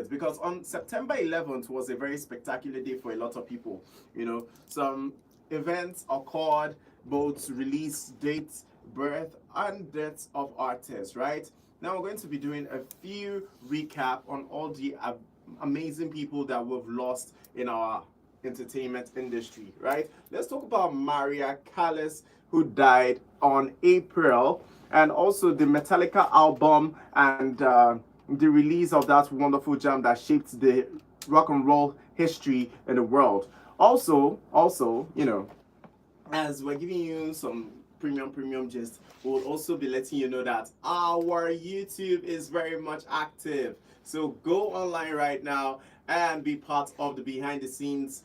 it because on September 11th was a very spectacular day for a lot of people. Some events occurred, both release dates, birth, and deaths of artists, right? Now we're going to be doing a few recap on all the amazing people that we've lost in our entertainment industry, right? Let's talk about Maria Callas, who died on April, and also the Metallica album and the release of that wonderful jam that shaped the rock and roll history in the world. Also, as we're giving you some premium gist, we'll also be letting you know that our YouTube is very much active. So go online right now and be part of the behind the scenes,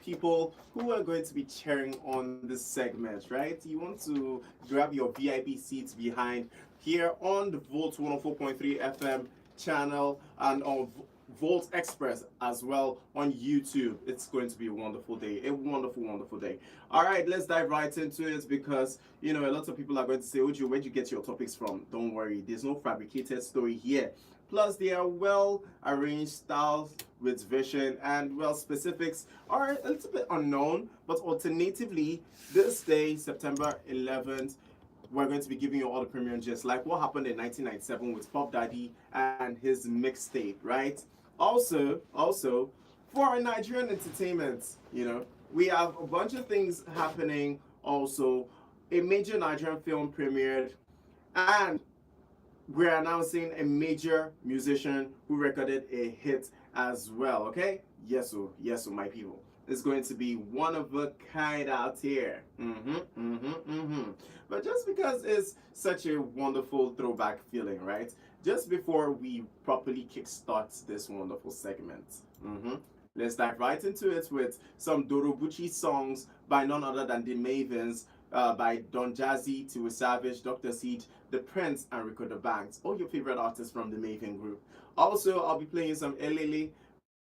people who are going to be cheering on this segment, right? You want to grab your VIP seats behind here on the Volt 104.3 FM channel and on Volt Express as well on YouTube. It's going to be a wonderful day, a wonderful day. All right, let's dive right into it because a lot of people are going to say, Uju, where'd you get your topics from? Don't worry, there's no fabricated story here. Plus, they are well arranged styles with vision, and specifics are a little bit unknown, but alternatively, this day, September 11th, we're going to be giving you all the premium gist, like what happened in 1997 with Pop Daddy and his mixtape, right? Also, for our Nigerian entertainment, we have a bunch of things happening. Also, a major Nigerian film premiered, and we're announcing a major musician who recorded a hit as well. Okay, yes, my people. It's going to be one of a kind out here. But just because it's such a wonderful throwback feeling, right? Just before we properly kickstart this wonderful segment, let's dive right into it with some Dorobuchi songs by none other than the Mavens, by Don Jazzy, Tiwa Savage, Dr. Siege, The Prince, and Rico the Banks, all your favorite artists from the Maven group. Also, I'll be playing some Elele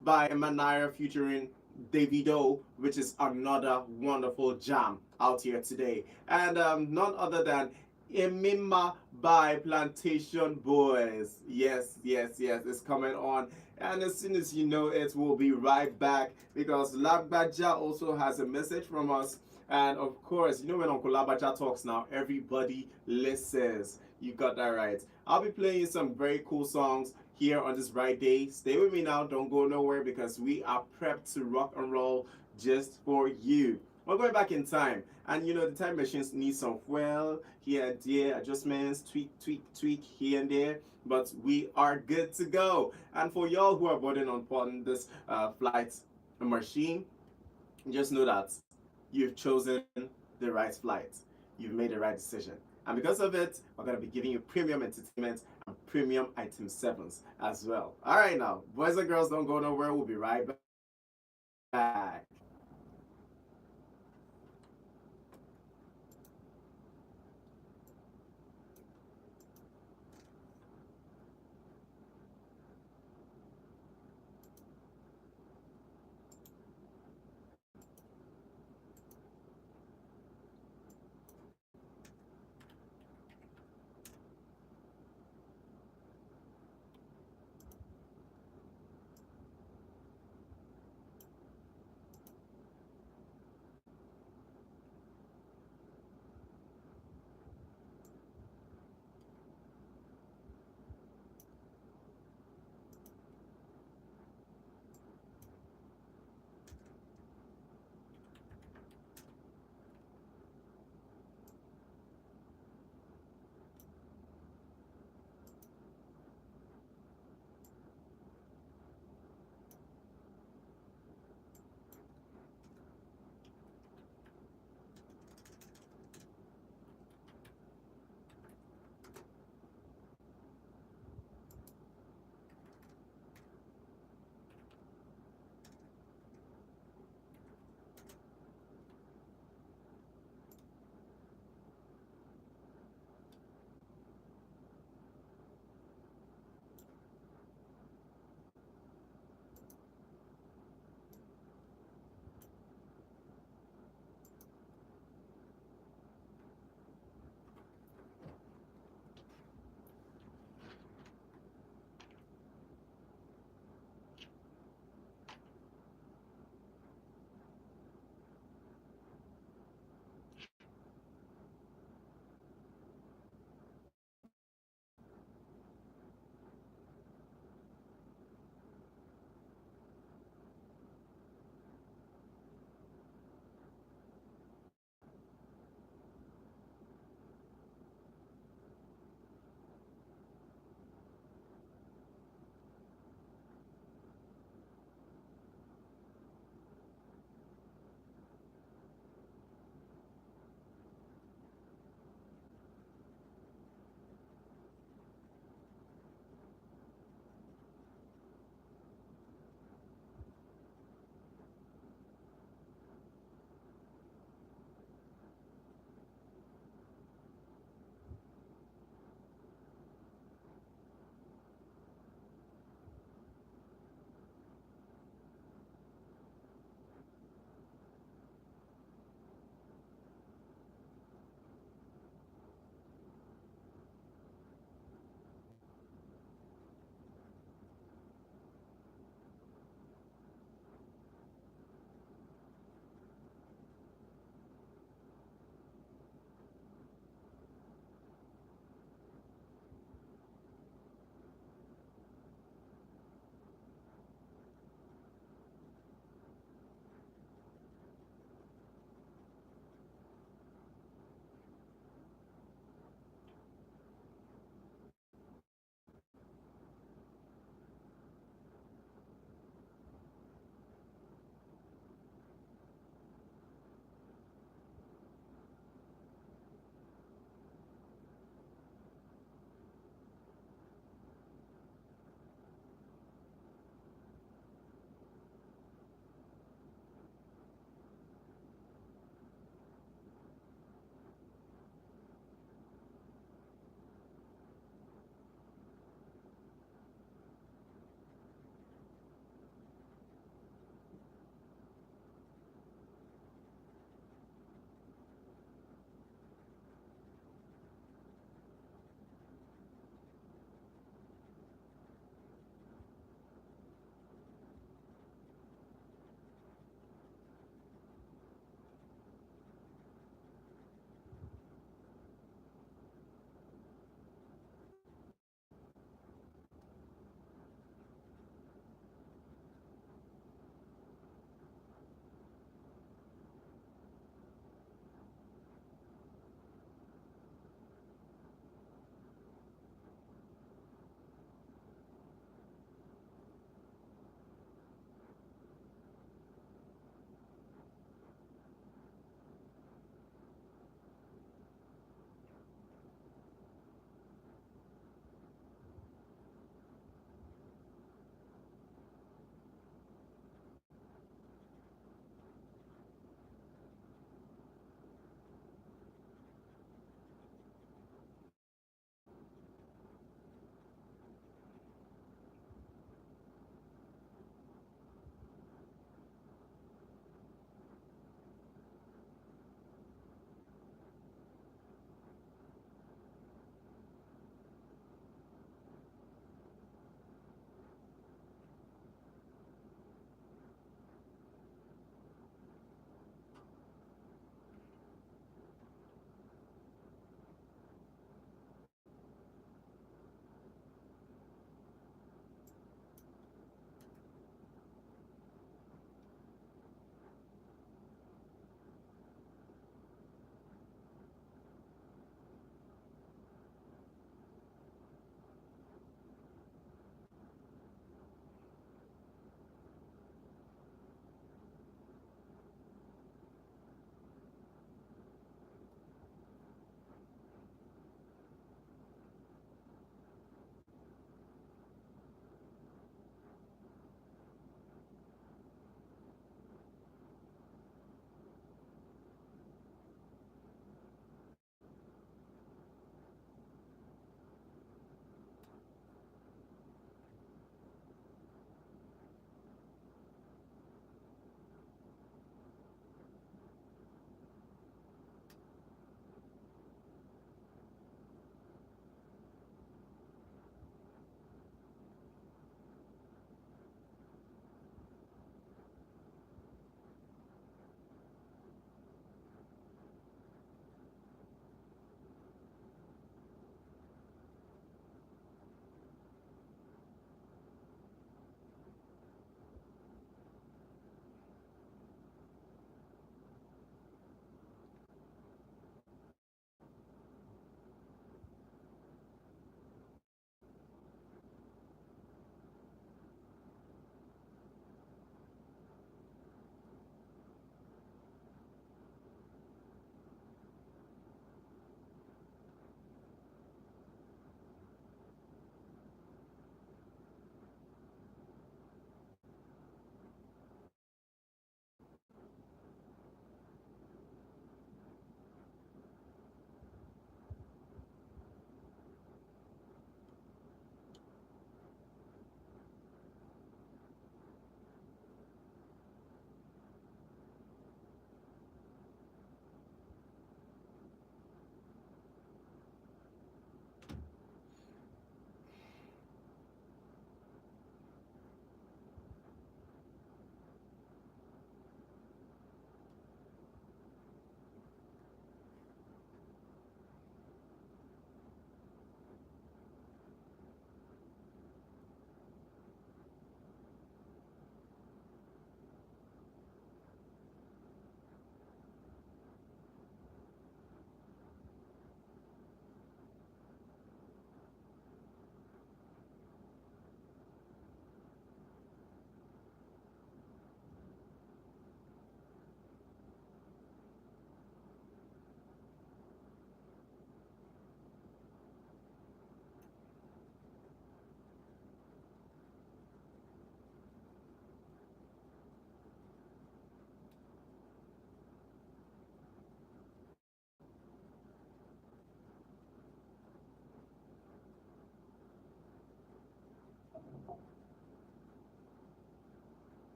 by Emma Naira featuring Davido, which is another wonderful jam out here today. And none other than Emima by Plantation Boys. Yes, it's coming on. And as soon as you know it, we'll be right back because Lagbaja also has a message from us. And of course, when Uncle Labaja talks now, everybody listens. You got that right. I'll be playing some very cool songs here on this bright day. Stay with me now. Don't go nowhere because we are prepped to rock and roll just for you. We're going back in time. And the time machines need some fuel here and there, adjustments, tweak here and there. But we are good to go. And for y'all who are boarding on this flight machine, just know that you've chosen the right flight. You've made the right decision. And because of it, we're going to be giving you premium entertainment and premium item 7s as well. All right, now, boys and girls, don't go nowhere. We'll be right back.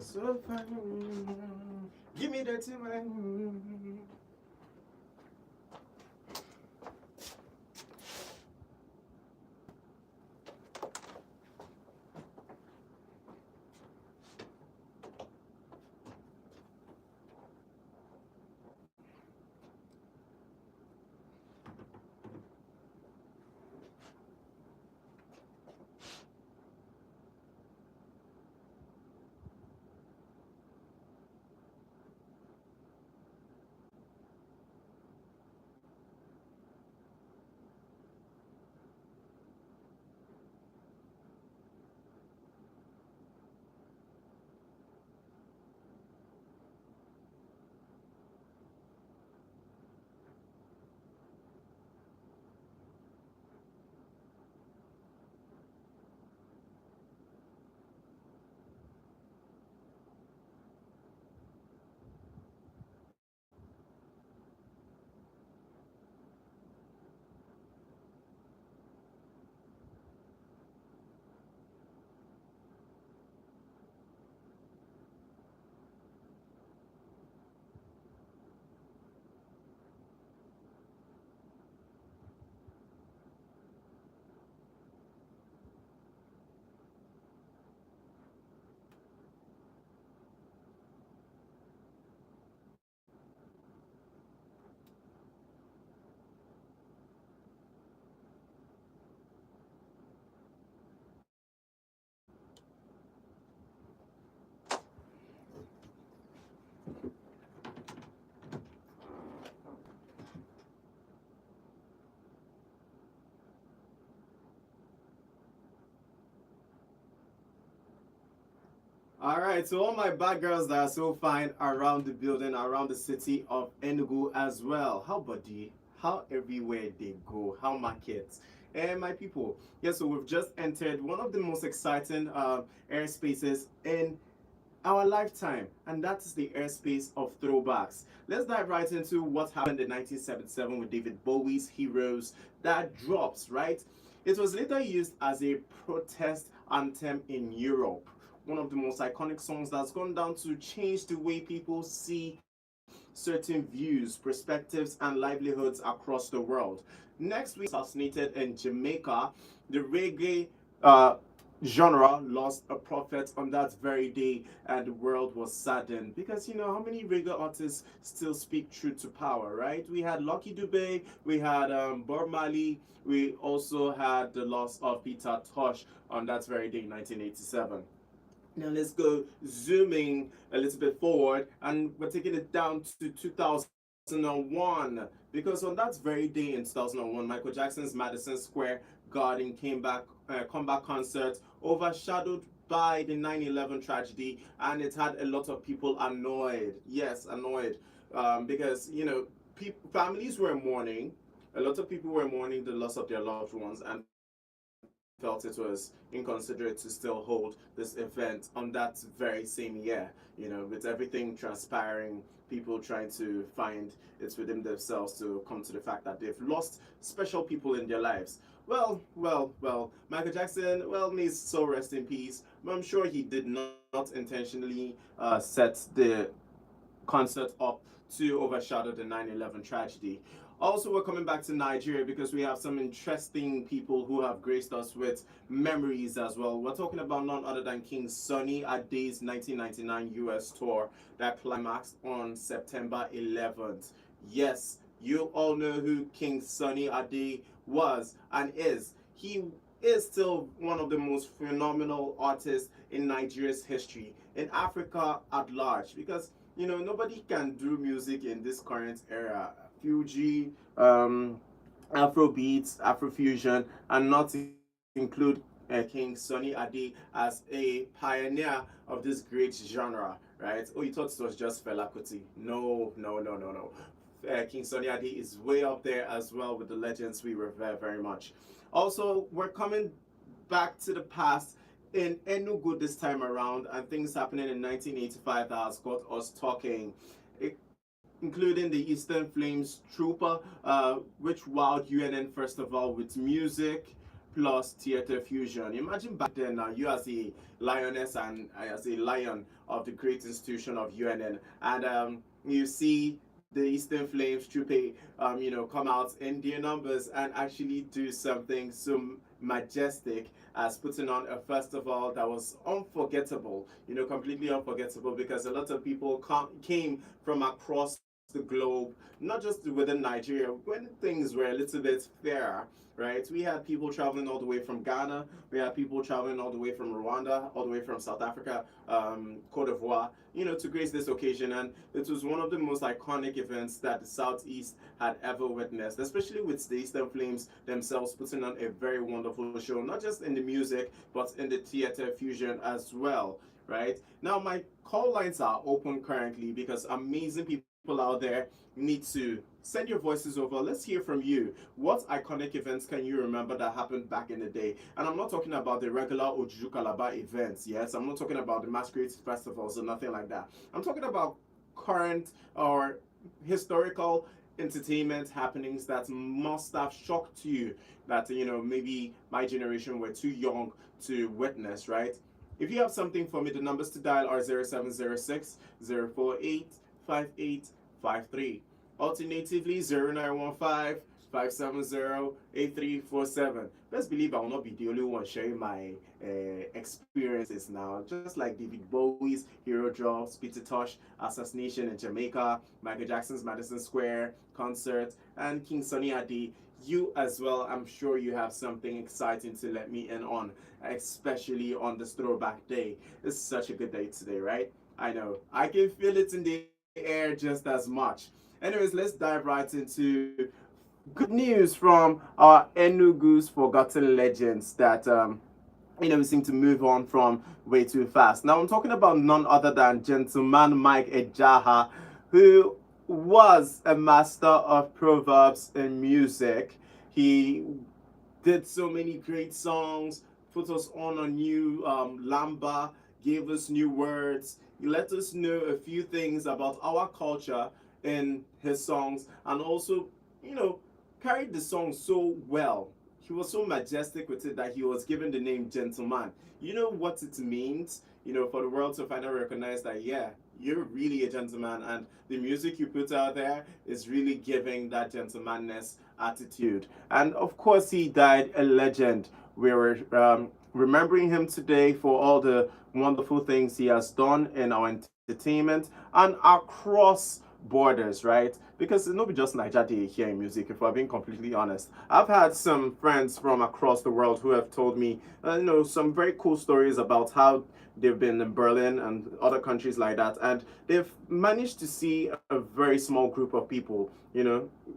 So fine. Give me that man. All right, so all my bad girls that are so fine around the building, around the city of Enugu as well. How body? How everywhere they go? How markets? And my people, yeah, so we've just entered one of the most exciting airspaces in our lifetime, and that is the airspace of throwbacks. Let's dive right into what happened in 1977 with David Bowie's Heroes that drops, right? It was later used as a protest anthem in Europe. One of the most iconic songs that's gone down to change the way people see certain views, perspectives, and livelihoods across the world. Next week, assassinated in Jamaica, the reggae genre lost a prophet on that very day, and the world was saddened because, you know, how many reggae artists still speak truth to power, right? We had Lucky Dube, we had Bob Marley, we also had the loss of Peter Tosh on that very day, 1987. Now let's go zooming a little bit forward, and we're taking it down to 2001, because on that very day in 2001, Michael Jackson's Madison Square Garden comeback concert overshadowed by the 9/11 tragedy, and it had a lot of people annoyed. Yes, annoyed, because, you know, families were mourning. A lot of people were mourning the loss of their loved ones, and felt it was inconsiderate to still hold this event on that very same year, you know, with everything transpiring, people trying to find it within themselves to come to the fact that they've lost special people in their lives. Well, Michael Jackson, well, may his soul rest in peace, but I'm sure he did not intentionally set the concert up to overshadow the 9/11 tragedy. Also, we're coming back to Nigeria because we have some interesting people who have graced us with memories as well. We're talking about none other than King Sunny Ade's 1999 US tour that climaxed on September 11th. Yes, you all know who King Sunny Ade was and is. He is still one of the most phenomenal artists in Nigeria's history, in Africa at large, because, you know, nobody can do music in this current era. Fuji, Afrobeats, Afrofusion, and not include King Sunny Ade as a pioneer of this great genre, right? Oh, you thought it was just Fela Kuti? No, no, no, no, no. King Sunny Ade is way up there as well with the legends we revere very much. Also, we're coming back to the past in Enugu this time around, and things happening in 1985 that has got us talking, including the Eastern Flames Trooper, which wowed UNN first of all with music, plus theater fusion. Imagine back then now, you as a lioness and as a lion of the great institution of UNN, and you see the Eastern Flames Troupe, come out in their numbers and actually do something so majestic as putting on a festival that was unforgettable, completely unforgettable, because a lot of people came from across the globe, not just within Nigeria, when things were a little bit fairer, right? We had people traveling all the way from Ghana, we had people traveling all the way from Rwanda, all the way from South Africa, Cote d'Ivoire, to grace this occasion. And it was one of the most iconic events that the Southeast had ever witnessed, especially with the Eastern Flames themselves putting on a very wonderful show, not just in the music, but in the theater fusion as well, right? Now, my call lines are open currently because amazing people out there need to send your voices over. Let's hear from you. What iconic events can you remember that happened back in the day? And I'm not talking about the regular Ojuju Calabar events, yes? I'm not talking about the masquerade festivals or nothing like that. I'm talking about current or historical entertainment happenings that must have shocked you, that maybe my generation were too young to witness, right? If you have something for me, the numbers to dial are 0706 048 5853. Alternatively, 0915 570 8347. Best believe I will not be the only one sharing my experiences now. Just like David Bowie's Hero Drops, Peter Tosh assassination in Jamaica, Michael Jackson's Madison Square concert, and King Sunny Ade, you as well, I'm sure you have something exciting to let me in on, especially on this throwback day. It's such a good day today, right? I know. I can feel it in the air just as much. Anyways, let's dive right into good news from our Enugu's Forgotten Legends that we seem to move on from way too fast. Now I'm talking about none other than Gentleman Mike Ejaha, who was a master of proverbs in music. He did so many great songs, put us on a new lamba, gave us new words. He let us know a few things about our culture in his songs, and also, carried the song so well. He was so majestic with it that he was given the name Gentleman. You know what it means, for the world to finally recognize that, yeah, you're really a gentleman, and the music you put out there is really giving that gentlemanness attitude. And of course, he died a legend. We were remembering him today for all the wonderful things he has done in our entertainment and across borders, right? Because it's not just Nigeria here in music, if we're being completely honest. I've had some friends from across the world who have told me, some very cool stories about how they've been in Berlin and other countries like that, and they've managed to see a very small group of people,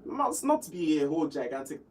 must not be a whole gigantic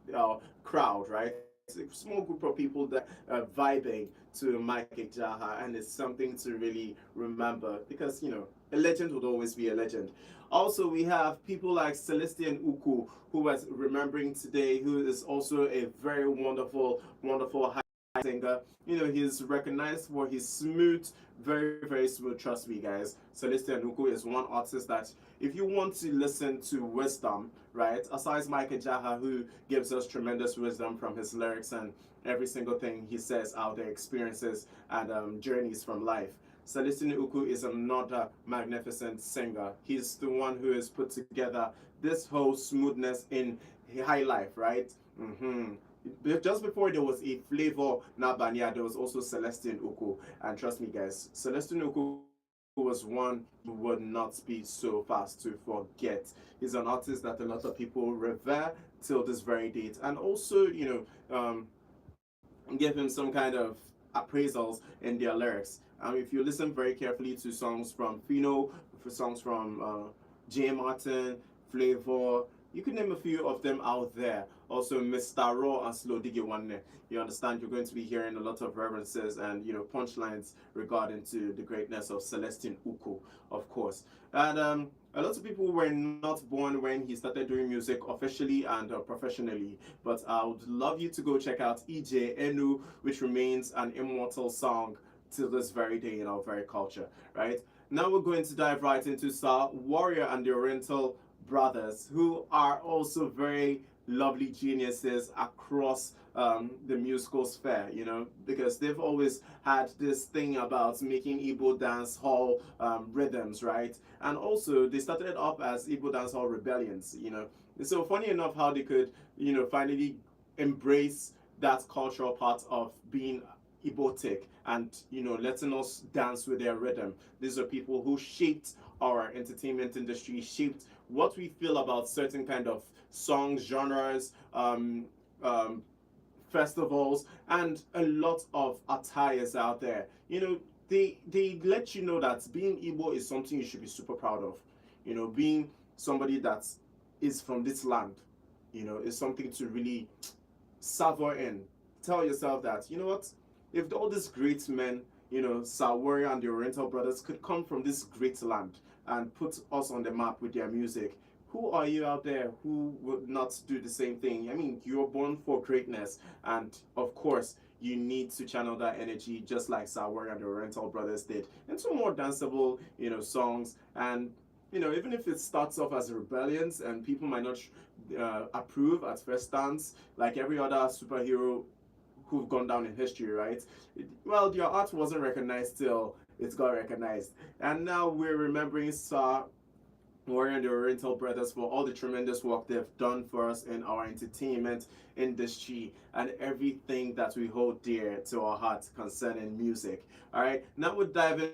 crowd, right? It's a small group of people that are vibing to Mike Ejaha, and it's something to really remember because, a legend would always be a legend. Also, we have people like Celestian Uku, who was remembering today, who is also a very wonderful, wonderful singer. He's recognized for his smooth, very, very smooth. Trust me, guys. Celestian Uku is one artist that, if you want to listen to wisdom, right, aside Mike Ejaha, who gives us tremendous wisdom from his lyrics and every single thing he says out there, experiences and journeys from life. Celestine Uku is another magnificent singer. He's the one who has put together this whole smoothness in high life, right? Just before there was a Flavor Nabanya, there was also Celestine Uku. And trust me, guys, Celestine Uku was one who would not be so fast to forget. He's an artist that a lot of people revere till this very date. And also, give him some kind of appraisals in their lyrics. If you listen very carefully to songs from Fino, for songs from J. Martin, Flavor, you can name a few of them out there. Also, Mr. Raw and Slow Diggy One. You understand, you're going to be hearing a lot of references and punchlines regarding to the greatness of Celestine Uku, of course. And a lot of people were not born when he started doing music officially and professionally, but I would love you to go check out EJ Enu, which remains an immortal song to this very day in our very culture, right? Now we're going to dive right into Star Warrior and the Oriental Brothers, who are also very lovely geniuses across the musical sphere, you know, because they've always had this thing about making Igbo dance hall rhythms, right? And also they started up as Igbo dance hall rebellions, you know. So funny enough how they could, you know, finally embrace that cultural part of being Ibotic and, you know, letting us dance with their rhythm. These are people who shaped our entertainment industry, shaped what we feel about certain kind of songs, genres, um, festivals, and a lot of attires out there. You know, they let you know that being Igbo is something you should be super proud of. You know, being somebody that is from this land, you know, is something to really savor in. Tell yourself that, you know what, if all these great men, you know, Sawori and the Oriental Brothers could come from this great land and put us on the map with their music, who are you out there who would not do the same thing? I mean, you're born for greatness, and of course, you need to channel that energy just like Sawori and the Oriental Brothers did into more danceable, you know, songs. And you know, even if it starts off as rebellions and people might not approve at first glance, like every other superhero who've gone down in history, right? Well, your art wasn't recognized till it got recognized. And now we're remembering Sir Warrior and the Oriental Brothers for all the tremendous work they've done for us in our entertainment industry and everything that we hold dear to our hearts concerning music. All right, now we're diving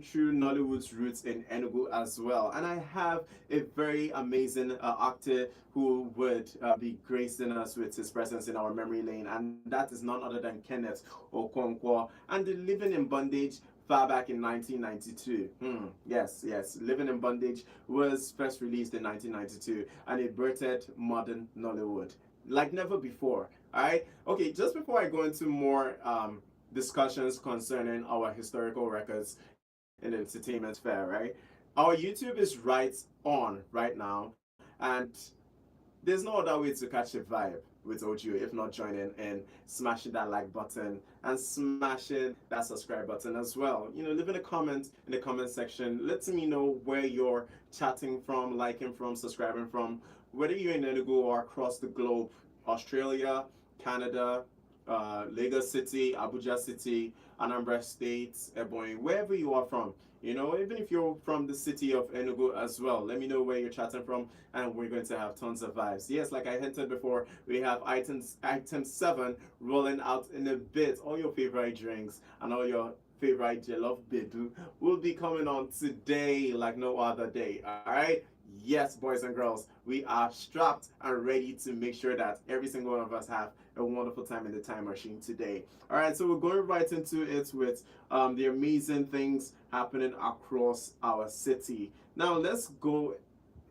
through Nollywood's roots in Enugu as well. And I have a very amazing actor who would be gracing us with his presence in our memory lane, and that is none other than Kenneth Okonkwo and the Living in Bondage far back in 1992. Yes, yes. Living in Bondage was first released in 1992 and it birthed modern Nollywood like never before. All right. Okay, just before I go into more discussions concerning our historical records in the entertainment fair, right? Our YouTube is right on right now, and there's no other way to catch a vibe with Ojo if not joining and smashing that like button and smashing that subscribe button as well. You know, leaving a comment in the comment section, letting me know where you're chatting from, liking from, subscribing from, whether you're in Enugu or across the globe, Australia, Canada, Lagos City, Abuja City, Anambra State, Ebonyi, wherever you are from. You know, even if you're from the city of Enugu as well, let me know where you're chatting from, and we're going to have tons of vibes. Yes, like I hinted before, we have item 7 rolling out in a bit. All your favorite drinks and all your favorite jollof bedu will be coming on today like no other day. All right. Yes, boys and girls, we are strapped and ready to make sure that every single one of us have a wonderful time in the time machine today. All right, so we're going right into it with the amazing things happening across our city. Now, let's go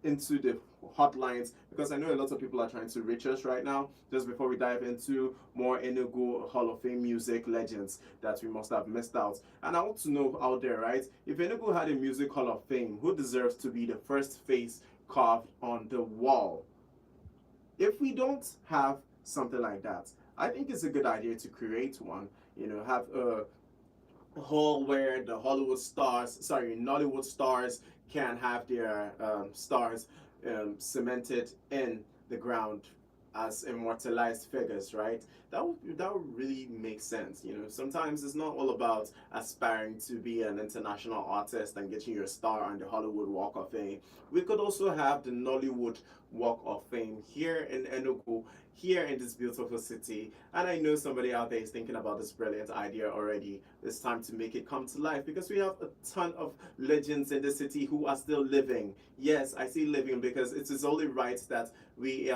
into the hotlines because I know a lot of people are trying to reach us right now. Just before we dive into more Enugu Hall of Fame music legends that we must have missed out. And I want to know out there, right? If Enugu had a music Hall of Fame, who deserves to be the first face carved on the wall? If we don't have something like that, I think it's a good idea to create one. You know, have a hall where the Nollywood stars can have their stars cemented in the ground as immortalized figures, right? That would really make sense. You know, sometimes it's not all about aspiring to be an international artist and getting your star on the Hollywood Walk of Fame. We could also have the Nollywood Walk of Fame here in Enugu, here in this beautiful city. And I know somebody out there is thinking about this brilliant idea already. It's time to make it come to life because we have a ton of legends in the city who are still living. Yes, I say living because it is only right that we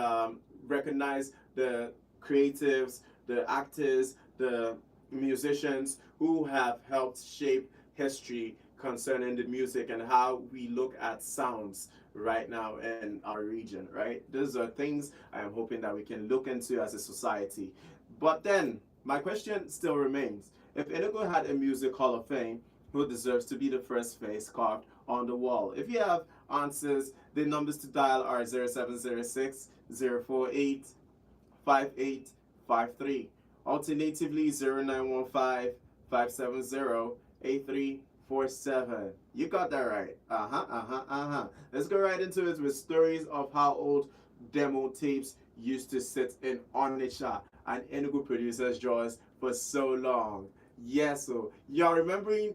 recognize the creatives, the actors, the musicians who have helped shape history concerning the music and how we look at sounds right now in our region, right? Those are things I am hoping that we can look into as a society. But then, my question still remains. If Enugu had a music hall of fame, who deserves to be the first face carved on the wall? If you have answers, the numbers to dial are 0706 048 5853. Alternatively, 0915 570 8347. You got that right. Let's go right into it with stories of how old demo tapes used to sit in Onitsha and Enugu Producers Jaws for so long. Yes, so you're remembering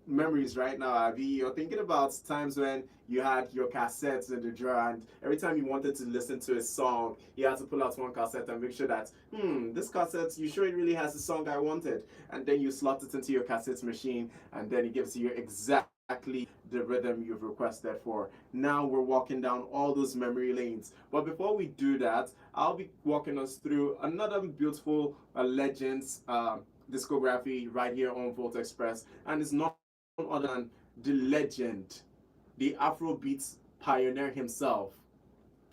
memories right now, Abby. You're thinking about times when you had your cassettes in the drawer, and every time you wanted to listen to a song, you had to pull out one cassette and make sure that, this cassette, you sure it really has the song I wanted? And then you slot it into your cassette machine, and then it gives you exactly the rhythm you've requested for. Now we're walking down all those memory lanes. But before we do that, I'll be walking us through another beautiful Legends discography right here on Volt Express, and it's not other than the legend, the Afrobeat pioneer himself.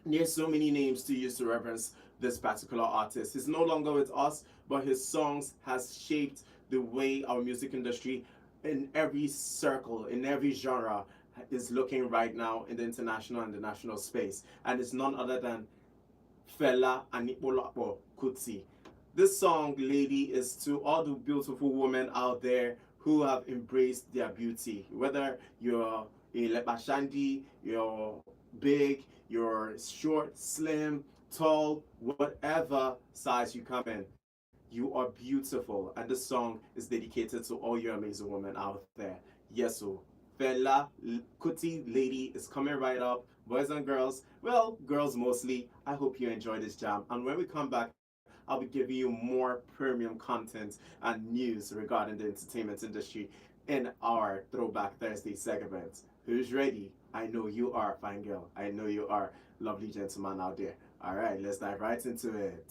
There's so many names to use to reference this particular artist. He's no longer with us, but his songs has shaped the way our music industry in every circle, in every genre, is looking right now in the international and the national space. And it's none other than Fela Anikulapo Kuti. This song, Lady, is to all the beautiful women out there who have embraced their beauty. Whether you're a Lepashandi, you're big, you're short, slim, tall, whatever size you come in, you are beautiful. And this song is dedicated to all your amazing women out there. Yes, so Fela Kuti Lady is coming right up. Boys and girls, well, girls mostly. I hope you enjoy this jam. And when we come back, I'll be giving you more premium content and news regarding the entertainment industry in our Throwback Thursday segment. Who's ready? I know you are, fine girl. I know you are, lovely gentleman out there. All right, let's dive right into it.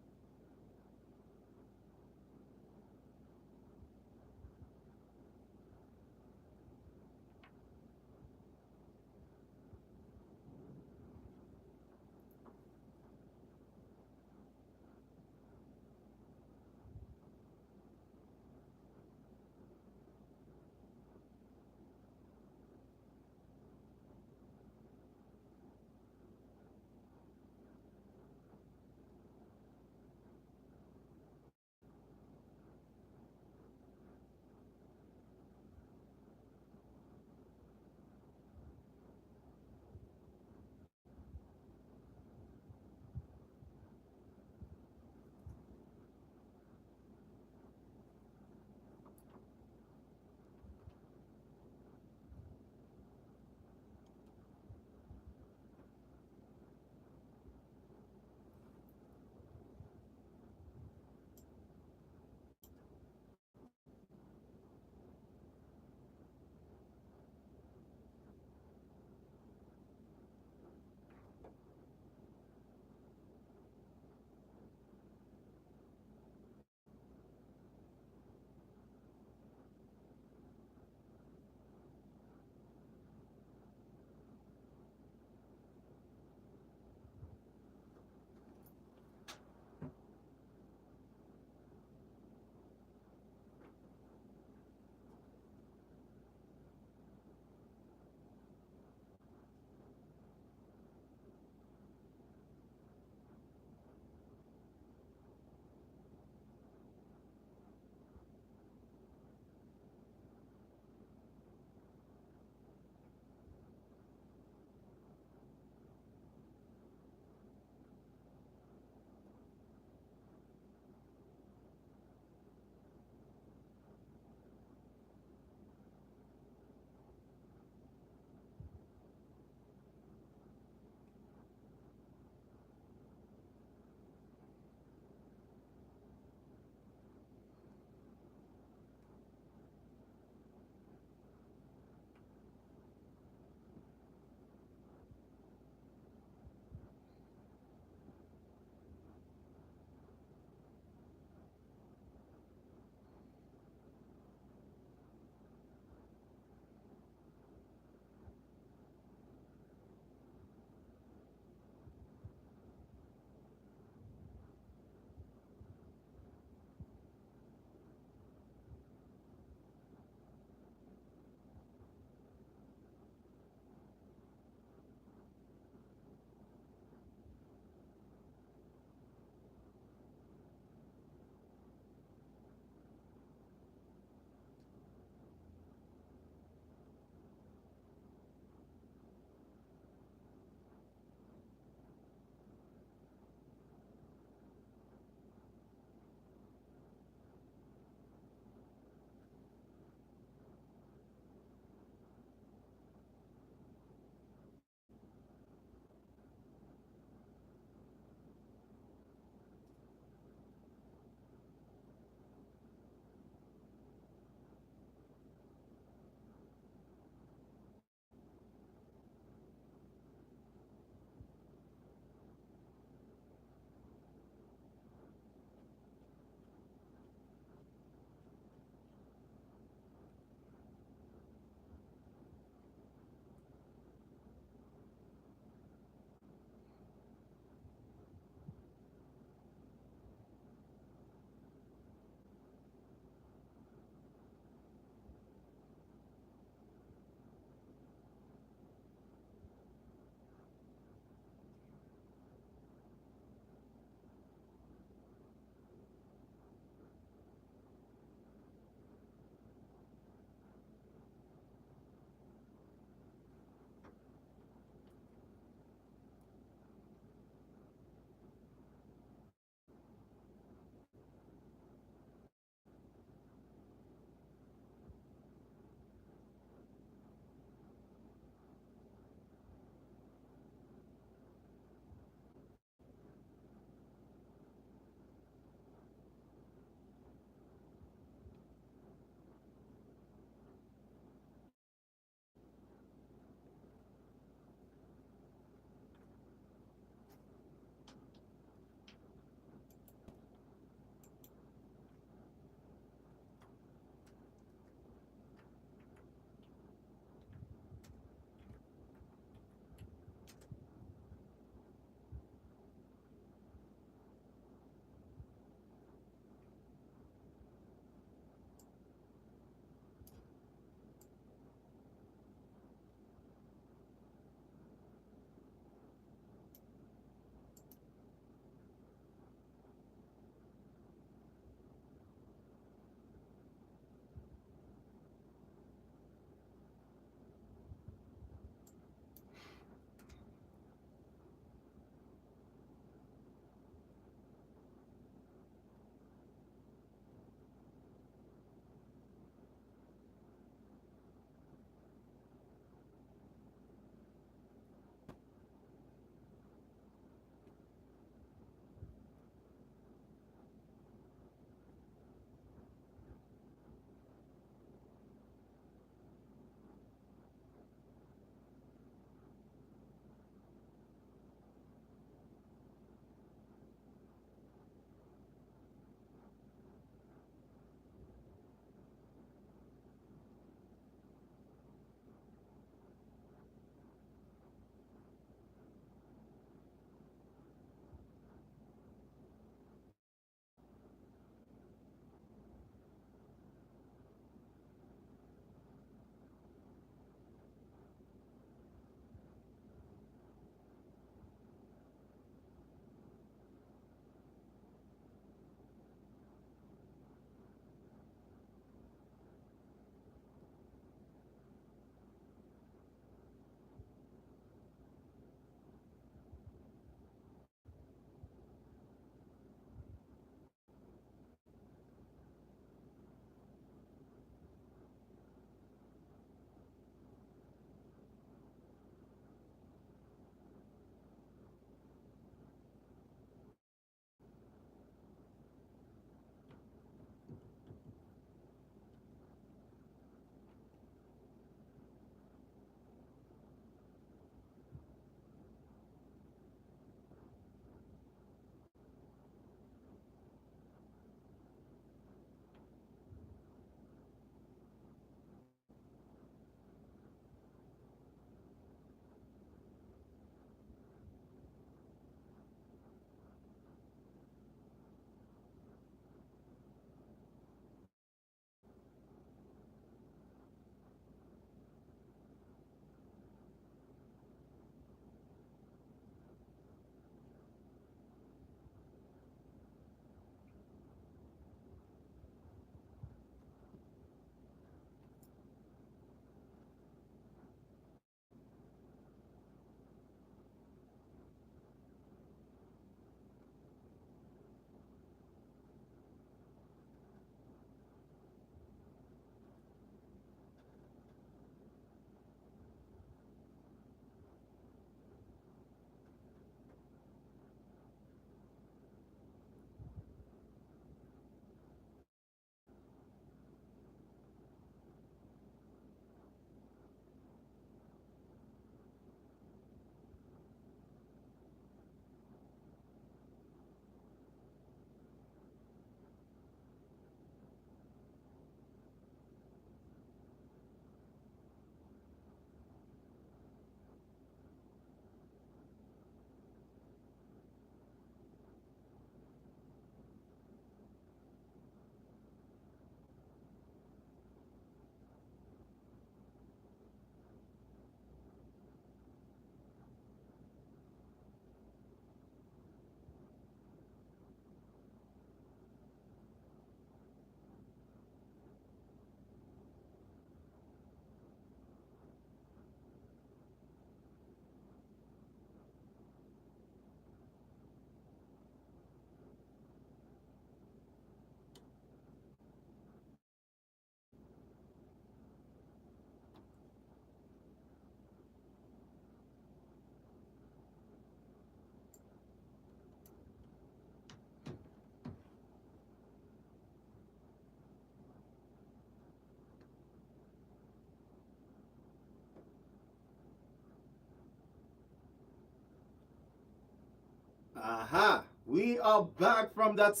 Aha! We are back from that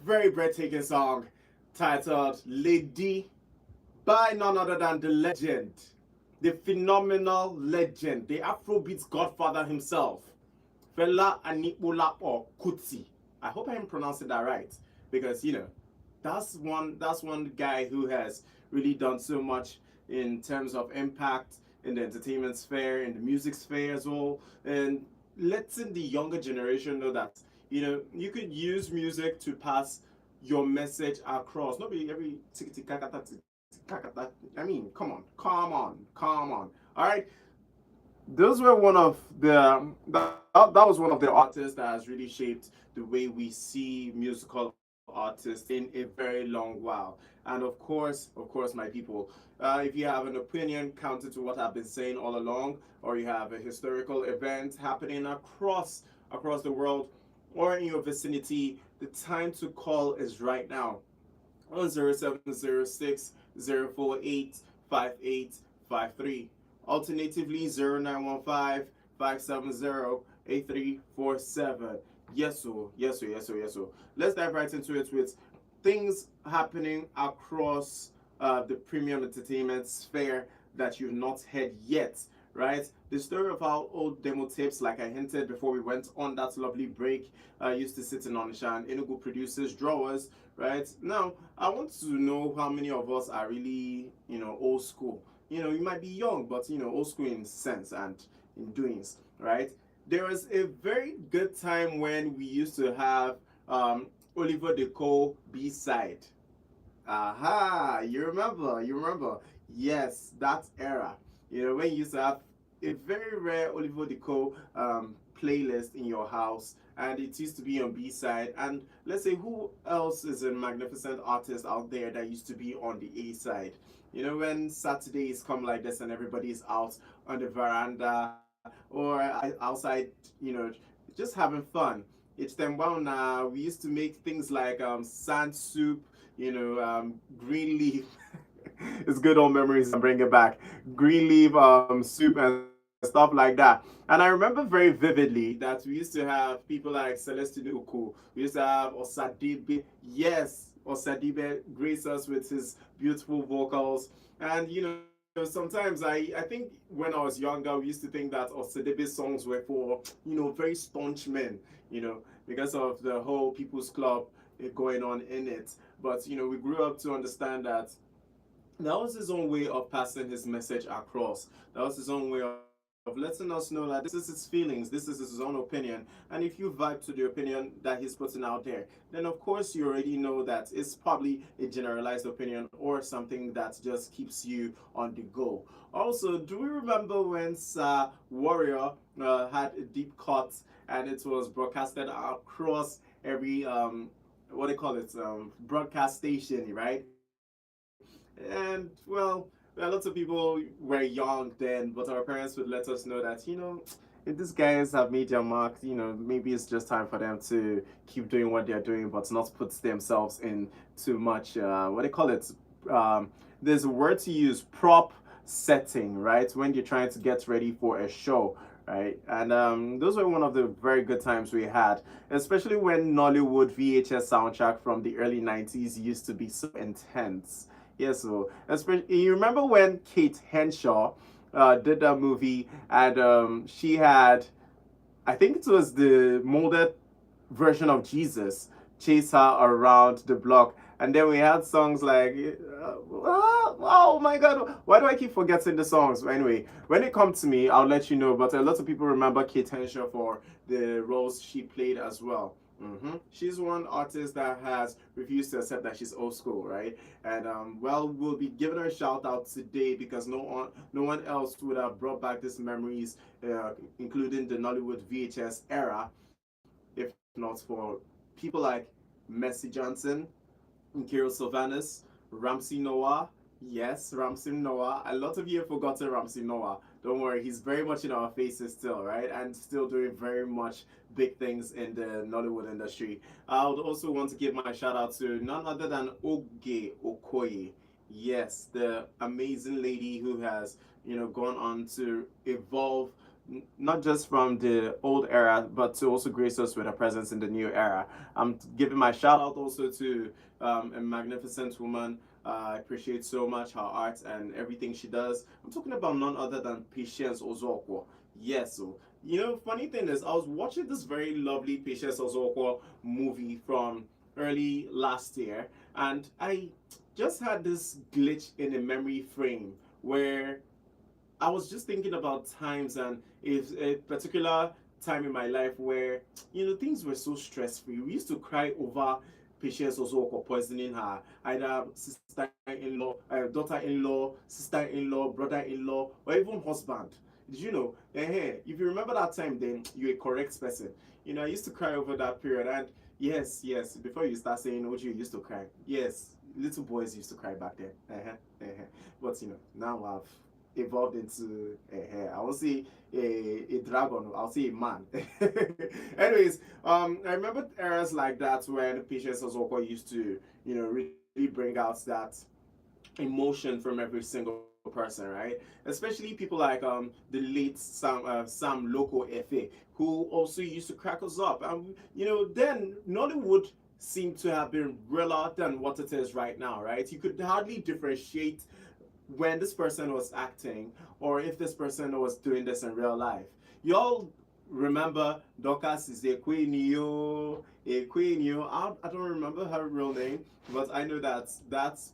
very breathtaking song titled Lady by none other than the legend, the phenomenal legend, the Afrobeat godfather himself, Fela Anikulapo Kuti. I hope I'm pronouncing that right because that's one guy who has really done so much in terms of impact in the entertainment sphere, in the music sphere as well, and letting the younger generation know that you could use music to pass your message across. Not be every I mean, come on. All right, those were one of the that was one of the artists that has really shaped the way we see musical artists in a very long while. And of course, my people, if you have an opinion counter to what I've been saying all along, or you have a historical event happening across the world or in your vicinity, the time to call is right now on 0706 5853. Alternatively, 0915 570 8347. Yes, so, yes, so, yes, so, yes, so. Let's dive right into it with things happening across the premium entertainment sphere that you've not heard yet, right? The story of our old demo tapes, like I hinted before we went on that lovely break, used to sit in Onisha and Enugu producers' drawers, right? Now, I want to know how many of us are really, old school. You might be young, but, old school in sense and in doings, right? There was a very good time when we used to have Oliver Deco B-side. Aha, you remember. Yes, that era. When you used to have a very rare Oliver Deco playlist in your house, and it used to be on B side. And let's say, who else is a magnificent artist out there that used to be on the A side? When Saturdays come like this and everybody's out on the veranda or outside, just having fun. It's them well now. We used to make things like sand soup, green leaf. It's good old memories I'm bringing back. Green leaf soup and stuff like that. And I remember very vividly that we used to have people like Celestine Uku. We used to have Osadibe. Yes, Osadibe grace us with his beautiful vocals. And sometimes I think when I was younger, we used to think that Osadibe's songs were for very staunch men. Because of the whole People's Club going on in it. But we grew up to understand that was his own way of passing his message across. That was his own way of letting us know that this is his feelings, this is his own opinion. And if you vibe to the opinion that he's putting out there, then of course you already know that it's probably a generalized opinion or something that just keeps you on the go. Also, do we remember when Sir Warrior had a deep cut and it was broadcasted across every what do you call it, broadcast station, right? And well, lots of people were young then, but our parents would let us know that, if these guys have made their mark, maybe it's just time for them to keep doing what they're doing, but not put themselves in too much, what do you call it? There's a word to use, prop setting, right? When you're trying to get ready for a show. Right, and those were one of the very good times we had, especially when Nollywood VHS soundtrack from the early 90s used to be so intense. Yes, so especially you remember when Kate Henshaw did that movie, and she had, I think it was the molded version of Jesus, chase her around the block. And then we had songs like, oh my God, why do I keep forgetting the songs? Anyway, when it comes to me, I'll let you know. But a lot of people remember Kate Henshaw for the roles she played as well. She's one artist that has refused to accept that she's old school, right? And well, we'll be giving her a shout out today because no one else would have brought back these memories, including the Nollywood VHS era, if not for people like Mercy Johnson, Nkiro Sylvanus, Ramsey Noah. Yes, Ramsey Noah. A lot of you have forgotten Ramsey Noah. Don't worry, he's very much in our faces still, right? And still doing very much big things in the Nollywood industry. I would also want to give my shout out to none other than Oge Okoye. Yes, the amazing lady who has, gone on to evolve not just from the old era, but to also grace us with her presence in the new era. I'm giving my shout out also to a magnificent woman. I appreciate so much her art and everything she does. I'm talking about none other than Patience Ozokwo. Yes, so funny thing is, I was watching this very lovely Patience Ozokwo movie from early last year, and I just had this glitch in a memory frame where I was just thinking about times and if a particular time in my life where things were so stress free. We used to cry over Patience also poisoning her either sister-in-law, daughter-in-law, sister-in-law, brother-in-law, or even husband. Did you know? If you remember that time, then you're a correct person. I used to cry over that period, and yes, yes. Before you start saying, "Oh, you used to cry," yes, little boys used to cry back then. But now I've evolved into I won't say a dragon, I'll say a man. Anyways, I remember eras like that when Patience Ozoko used to, really bring out that emotion from every single person, right? Especially people like the late Sam Loco Efe, who also used to crack us up. And then Nollywood seemed to have been realer than what it is right now, right? You could hardly differentiate when this person was acting or if this person was doing this in real life. You all remember Dorcas is Equinio. I don't remember her real name, but I know that that's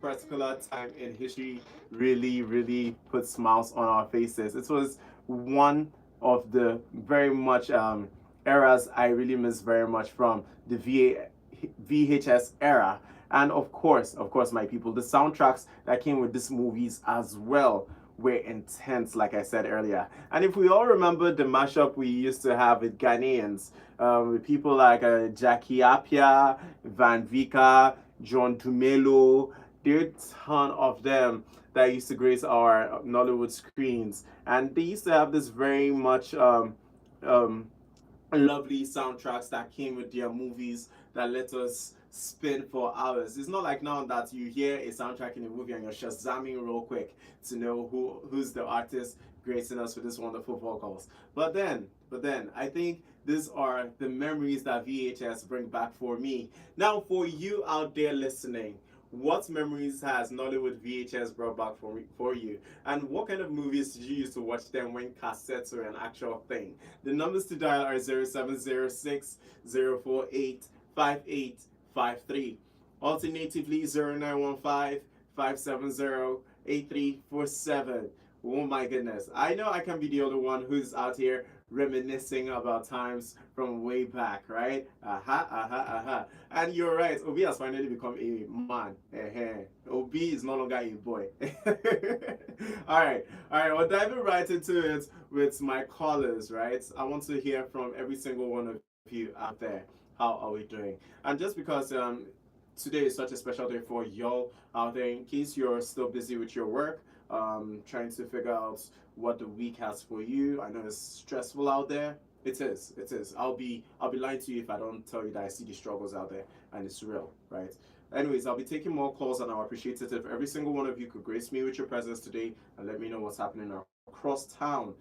particular time in history really put smiles on our faces. It was one of the very much eras I really miss very much from the VHS era. And of course, my people, the soundtracks that came with these movies as well were intense, like I said earlier. And if we all remember the mashup we used to have with Ghanaians, with people like Jackie Appiah, Van Vika, John Dumelo, there are a ton of them that used to grace our Nollywood screens. And they used to have this very much um, lovely soundtracks that came with their movies that let us spin for hours. It's not like now that you hear a soundtrack in a movie and you're shazamming real quick to know who's the artist gracing us with this wonderful vocals. But then I think these are the memories that VHS bring back for me. Now for you out there listening, what memories has Nollywood VHS brought back for you? And what kind of movies did you used to watch them when cassettes were an actual thing? The numbers to dial are 0706 048 5853. Alternatively, 0915 570 8347. Oh my goodness. I know I can be the only one who's out here reminiscing about times from way back, right? And you're right, Obi has finally become a man. Obi is no longer a boy. All right, we're diving right into it with my callers, right? I want to hear from every single one of you out there. How are we doing? And just because today is such a special day for y'all out there, in case you're still busy with your work, trying to figure out what the week has for you. I know it's stressful out there. It is. It is. I'll be lying to you if I don't tell you that I see the struggles out there and it's real, right? Anyways, I'll be taking more calls and I'll appreciate it if every single one of you could grace me with your presence today and let me know what's happening across town,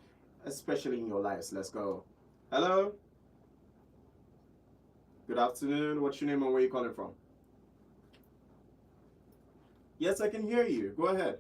especially in your lives. Let's go. Hello. Good afternoon. What's your name and where you calling from? Yes, I can hear you. Go ahead.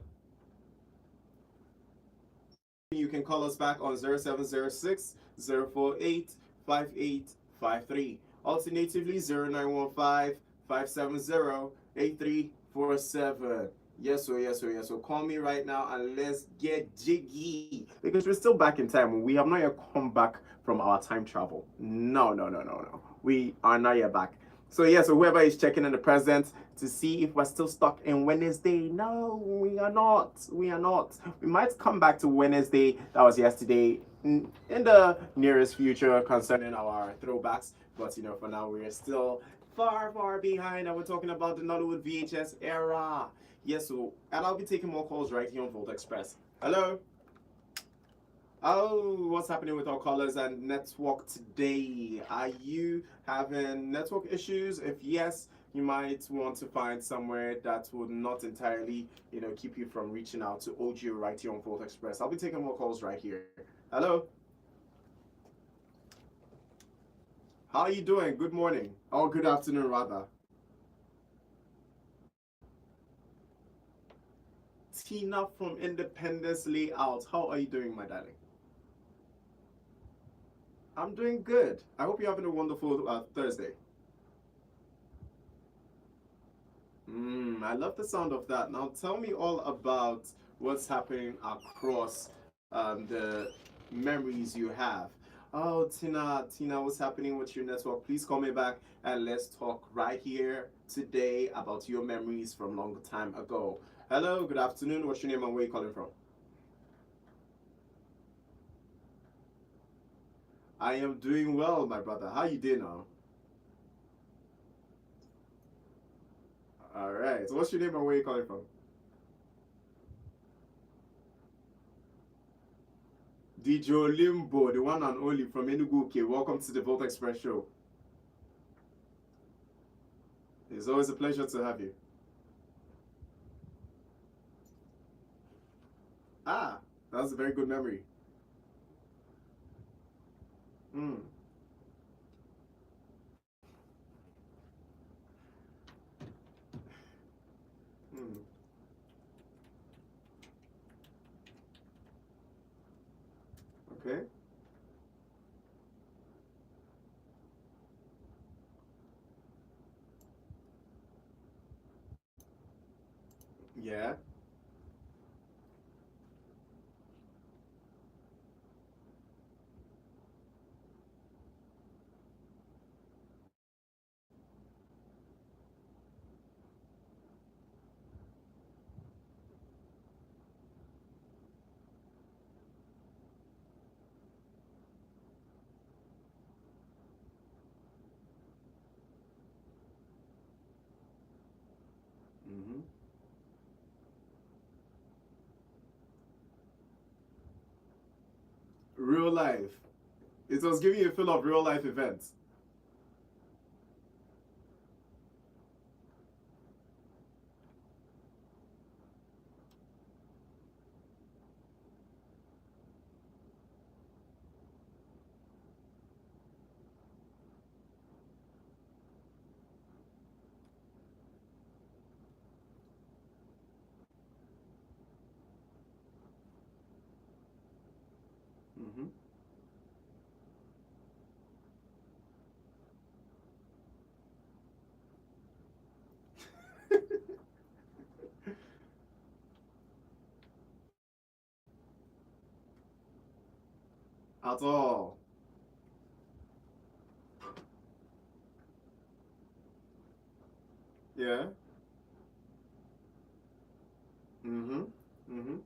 You can call us back on 0706 048 5853. Alternatively, 0915 570 8347. Yes, sir, yes, sir, yes. So call me right now and let's get jiggy. Because we're still back in time. We have not yet come back from our time travel. No, no, no, no, no. We are not yet back. So yeah, so whoever is checking in the present to see if we're still stuck in Wednesday. No, we are not. We are not. We might come back to Wednesday. That was yesterday in the nearest future concerning our throwbacks. But for now we are still far behind and we're talking about the Nollywood VHS era. Yes, so and I'll be taking more calls right here on Volt Express. Hello. Oh, what's happening with our callers and network today? Are you having network issues? If yes, you might want to find somewhere that would not entirely, keep you from reaching out to OGO right here on Volt Express. I'll be taking more calls right here. Hello. How are you doing? Good morning. Or good afternoon, rather. Tina from Independence Layout. How are you doing, my darling? I'm doing good. I hope you're having a wonderful Thursday. I love the sound of that. Now, tell me all about what's happening across the memories you have. Oh, Tina, what's happening with your network? Please call me back and let's talk right here today about your memories from long time ago. Hello, good afternoon. What's your name and where you calling from? I am doing well, my brother. How you doing now? All right. So, what's your name and where you calling from? DJ Limbo, the one and only from Enugu. Okay, welcome to the Volt Express show. It's always a pleasure to have you. Ah, that's a very good memory. Mm, mm, okay. Yeah. Mm-hmm. Real life. It was giving you a feel of real life events. Mm-hmm. At all. Yeah. Mm-hmm. Mm-hmm.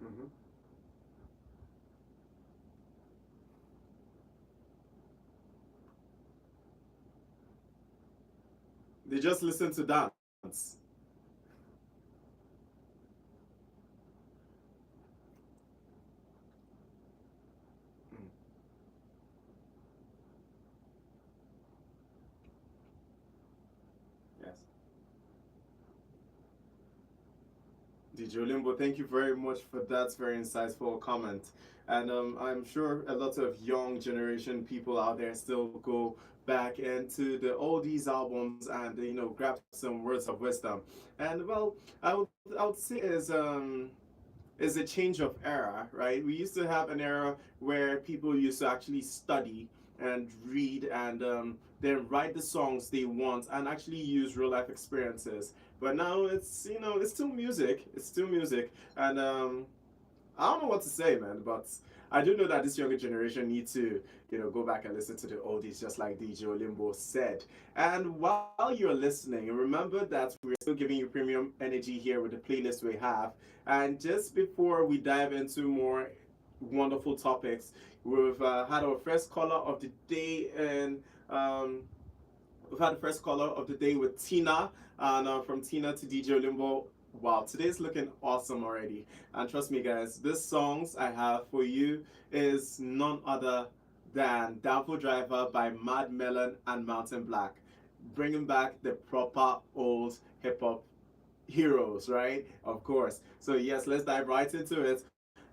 Mm-hmm. They just listen to dance. Mm, yes. DJ Olimbo, thank you very much for that very insightful comment. And I'm sure a lot of young generation people out there still go back into the oldies albums and grab some words of wisdom. And well, I would say is a change of era, right? We used to have an era where people used to actually study and read and then write the songs they want and actually use real life experiences. But now it's still music. It's still music, and I don't know what to say, man. But I do know that this younger generation need to go back and listen to the oldies, just like DJ Olimbo said. And while you're listening, remember that we're still giving you premium energy here with the playlist we have. And just before we dive into more wonderful topics, we've had our first caller of the day, and we've had the first caller of the day with Tina, and from Tina to DJ Olimbo. Wow, today's looking awesome already. And trust me, guys, this songs I have for you is none other than Downfall Driver by Mad Melon and Mountain Black. bringing back the proper old hip hop heroes, right? Of course. So yes, let's dive right into it.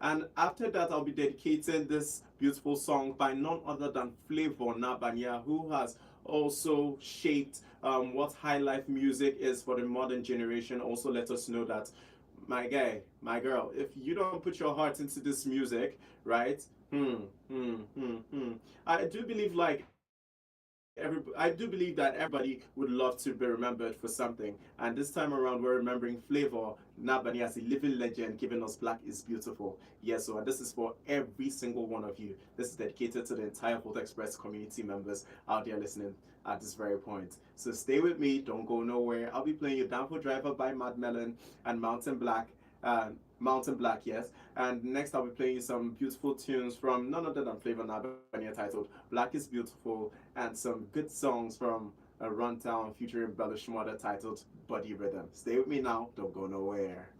And after that, I'll be dedicating this beautiful song by none other than Flavor Nabanya, who has also shaped what high life music is for the modern generation. Also, let us know that, my guy, my girl, if you don't put your heart into this music, right? I do believe I do believe that everybody would love to be remembered for something. And this time around, we're remembering Flavor Nabani as a living legend, giving us Black is Beautiful. Yes, so this is for every single one of you. This is dedicated to the entire Holt Express community members out there listening at this very point. So stay with me, don't go nowhere. I'll be playing you Downfall Driver by Mad Melon and Mountain Black, yes. And next I'll be playing you some beautiful tunes from none other than Flavor Nabanya titled Black is Beautiful, and some good songs from a rundown featuring Bella Shmurda titled Body Rhythm. Stay with me now, don't go nowhere.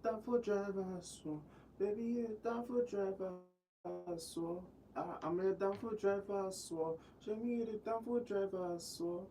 Down for driver, so baby, yeah, down for driver, so I'm a down for driver, so show me the down for driver, so.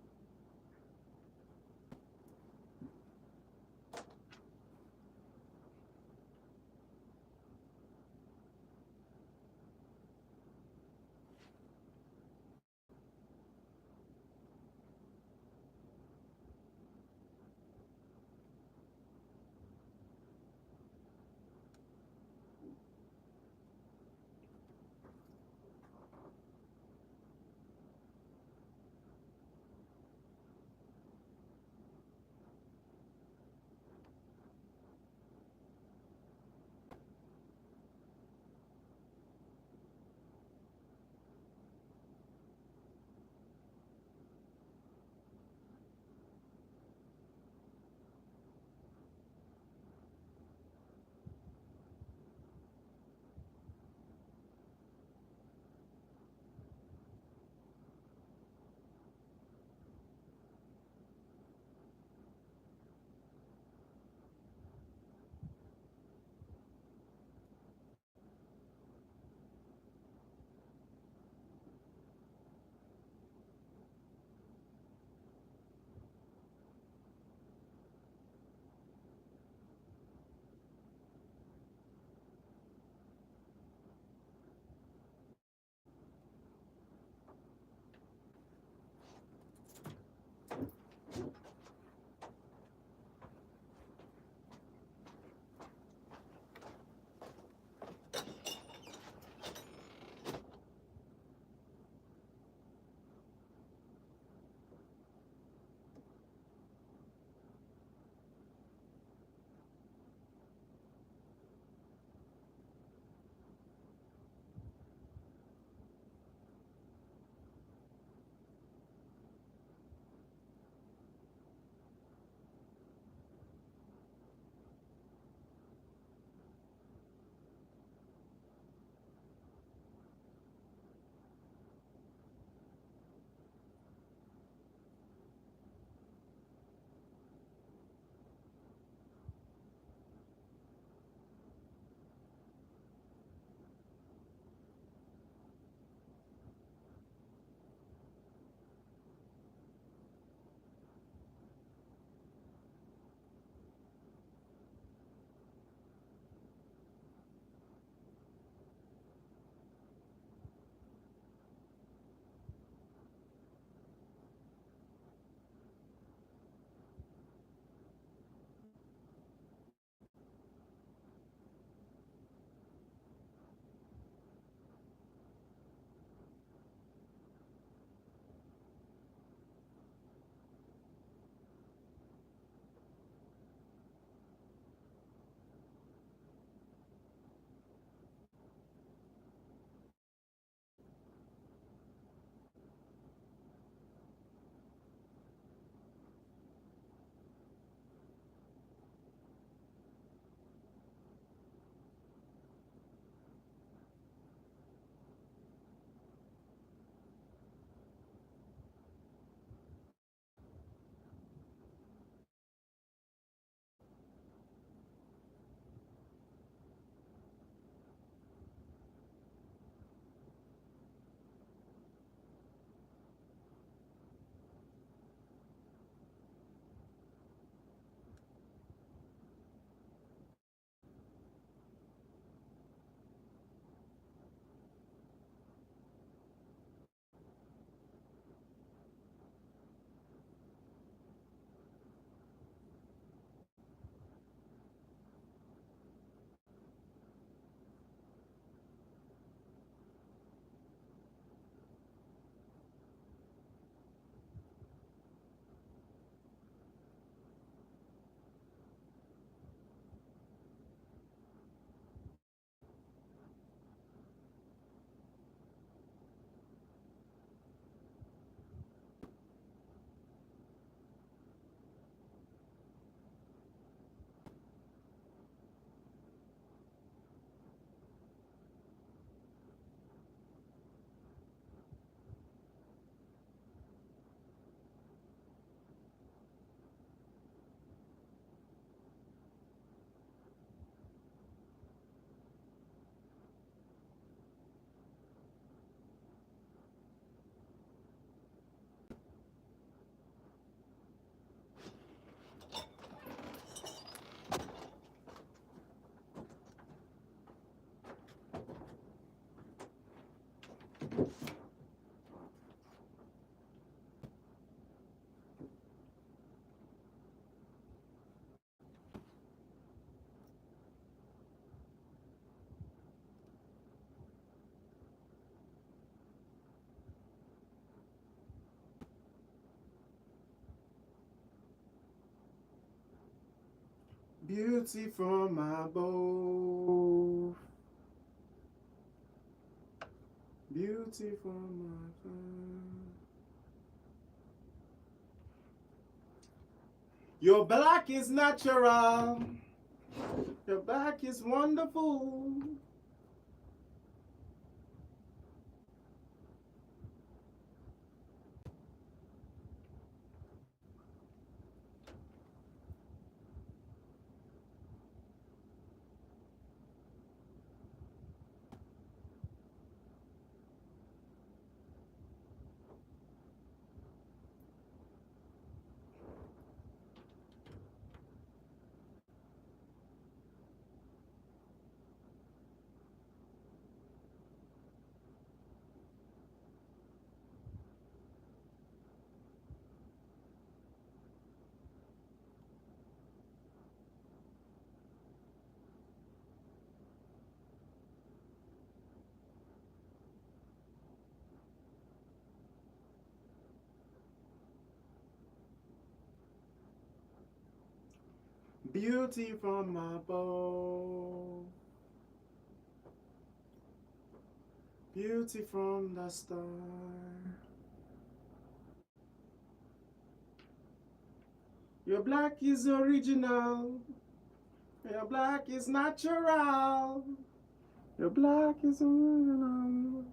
Beauty from above. Beauty from above. Your black is natural. Your black is wonderful. Beauty from above. Beauty from the star. Your black is original. Your black is natural. Your black is original.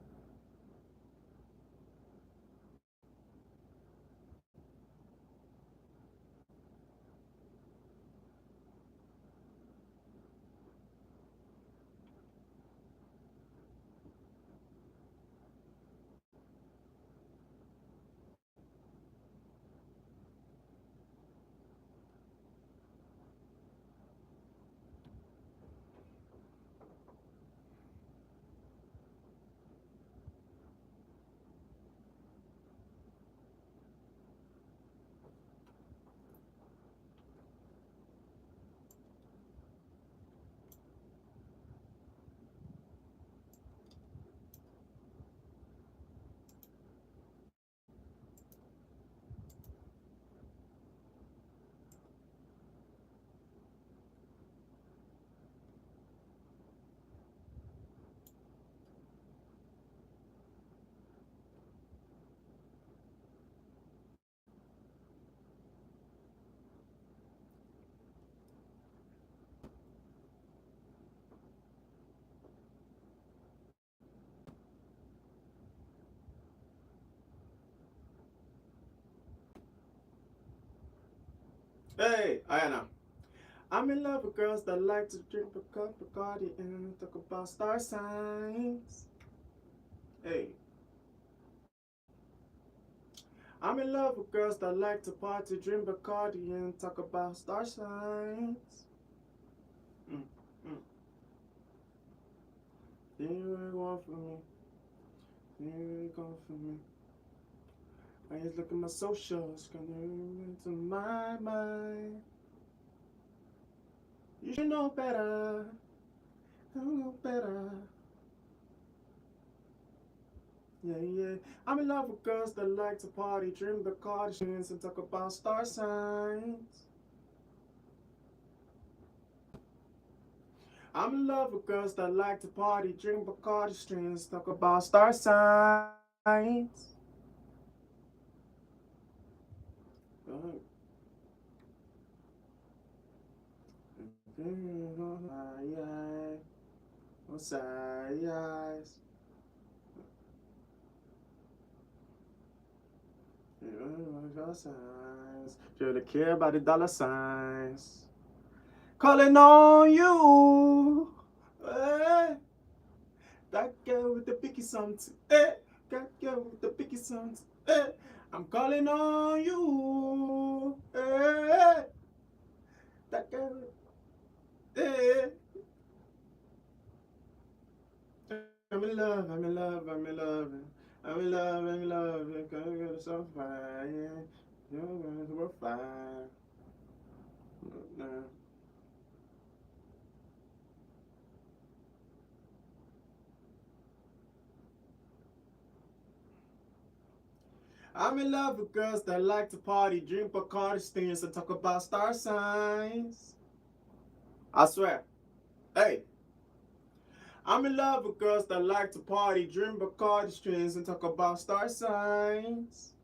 Hey, Ayana. I'm in love with girls that like to drink a cup of Bacardi and talk about star signs. Hey. I'm in love with girls that like to party, drink Bacardi and talk about star signs. Mm, mm. You really want for me. You really going for me. I just look at my socials, coming into my mind. You should know better. Know better. Yeah, yeah. I'm in love with girls that like to party, drink Bacardi and talk about star signs. I'm in love with girls that like to party, drink Bacardi strings, talk about star signs. What's eyes? Signs. Do you care about the dollar signs? Calling on you. Hey, that girl with the picky songs. Hey, that girl with the picky songs. Hey, I'm calling on you. Hey, that girl. Hey, I'm in love, I'm in love, I'm in love. so fine. We're fine. I'm in love with girls that like to party, drink Bacardi steams, and talk about star signs. I swear. Hey, I'm in love with girls that like to party, drink Bacardi streams, and talk about star signs.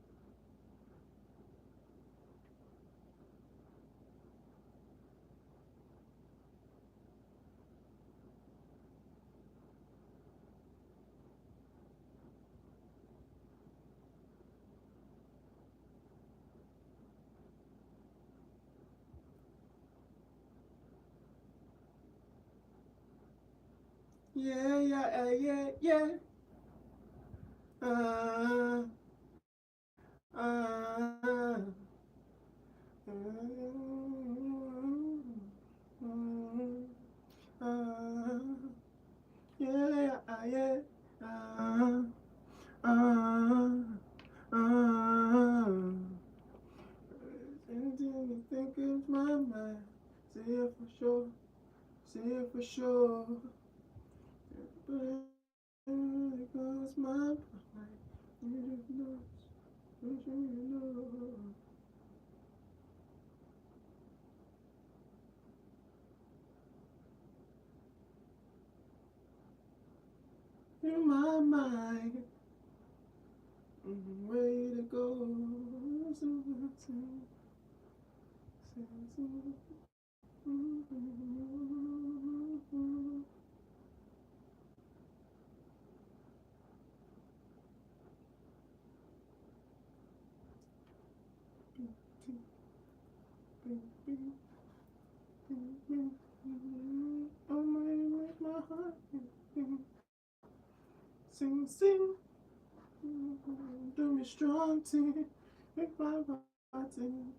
Yeah, yeah, yeah, yeah. Uh, uh, uh, uh, yeah, yeah. Uh, uh, uh. Anything you think is my mind. See it for sure. See it for sure. But it goes my mind. You just know. You know. In my mind. Way to go. Oh my, make my heart sing, sing. Do me strong, ting. Make my heart sing.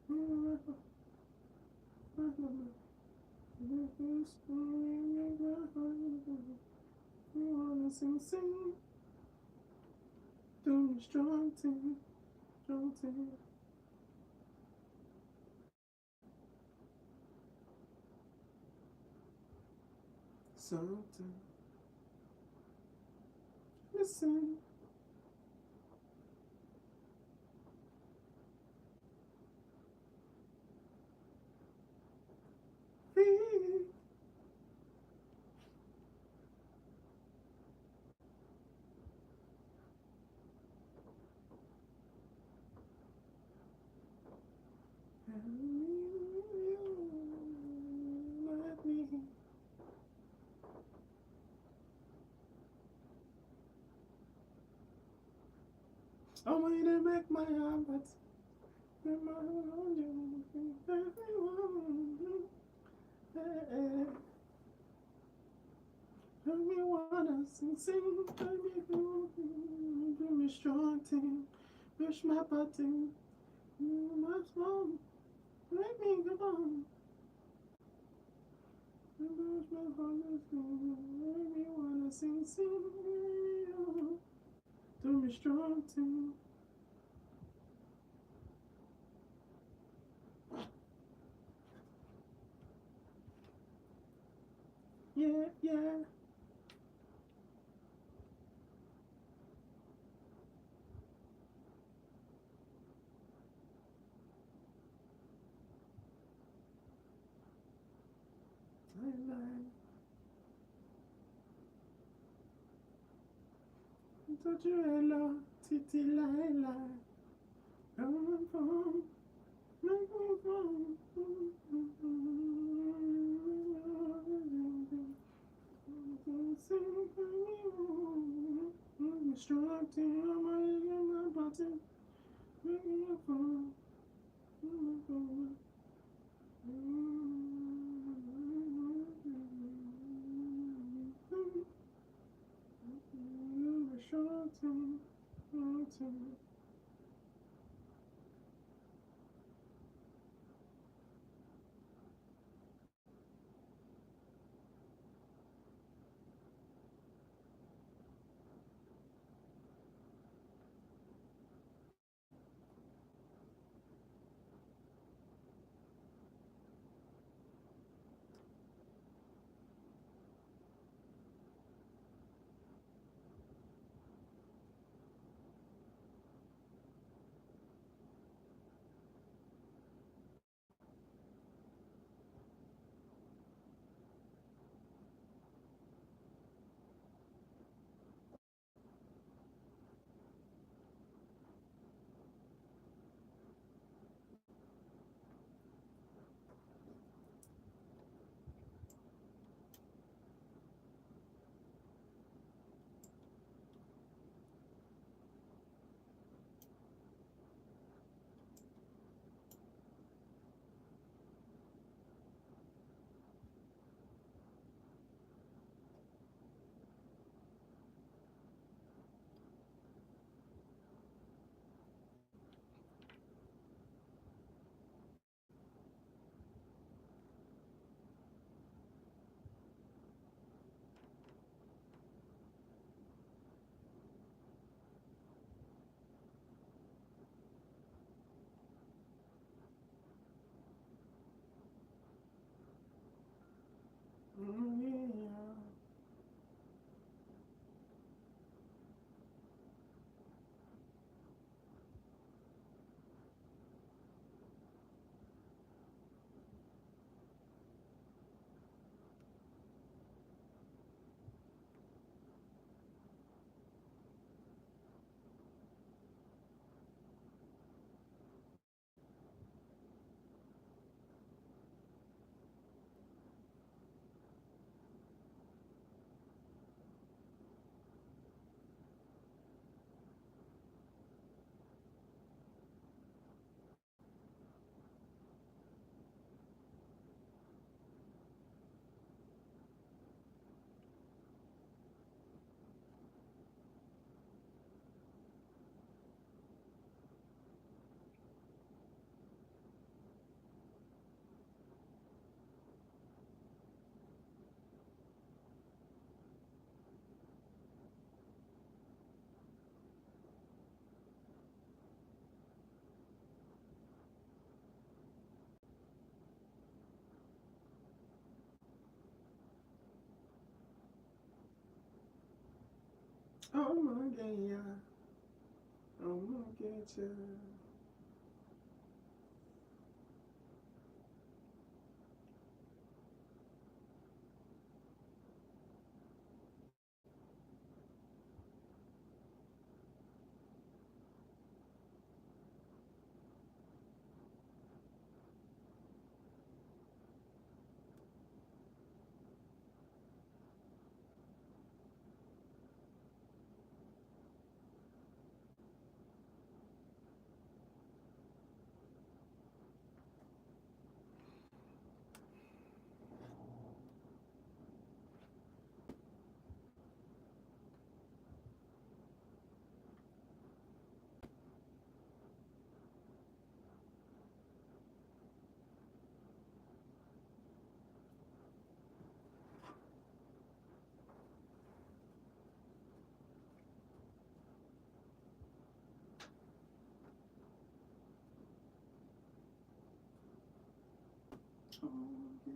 You wanna sing, sing. Do me strong, ting. Strong, ting. Something. Listen. Feel. Let me. I want to make my heart make my heart. Make me wanna sing, sing, make me do me strong thing, push my button, my song, make me go on. Push my heart, make me wanna sing, sing, do me strong thing. Yeah, yeah. I touch you hello, titi la, come from, make me from. Instructing my button, making a phone. Short I'ma get ya. I'ma get ya. Oh, yeah.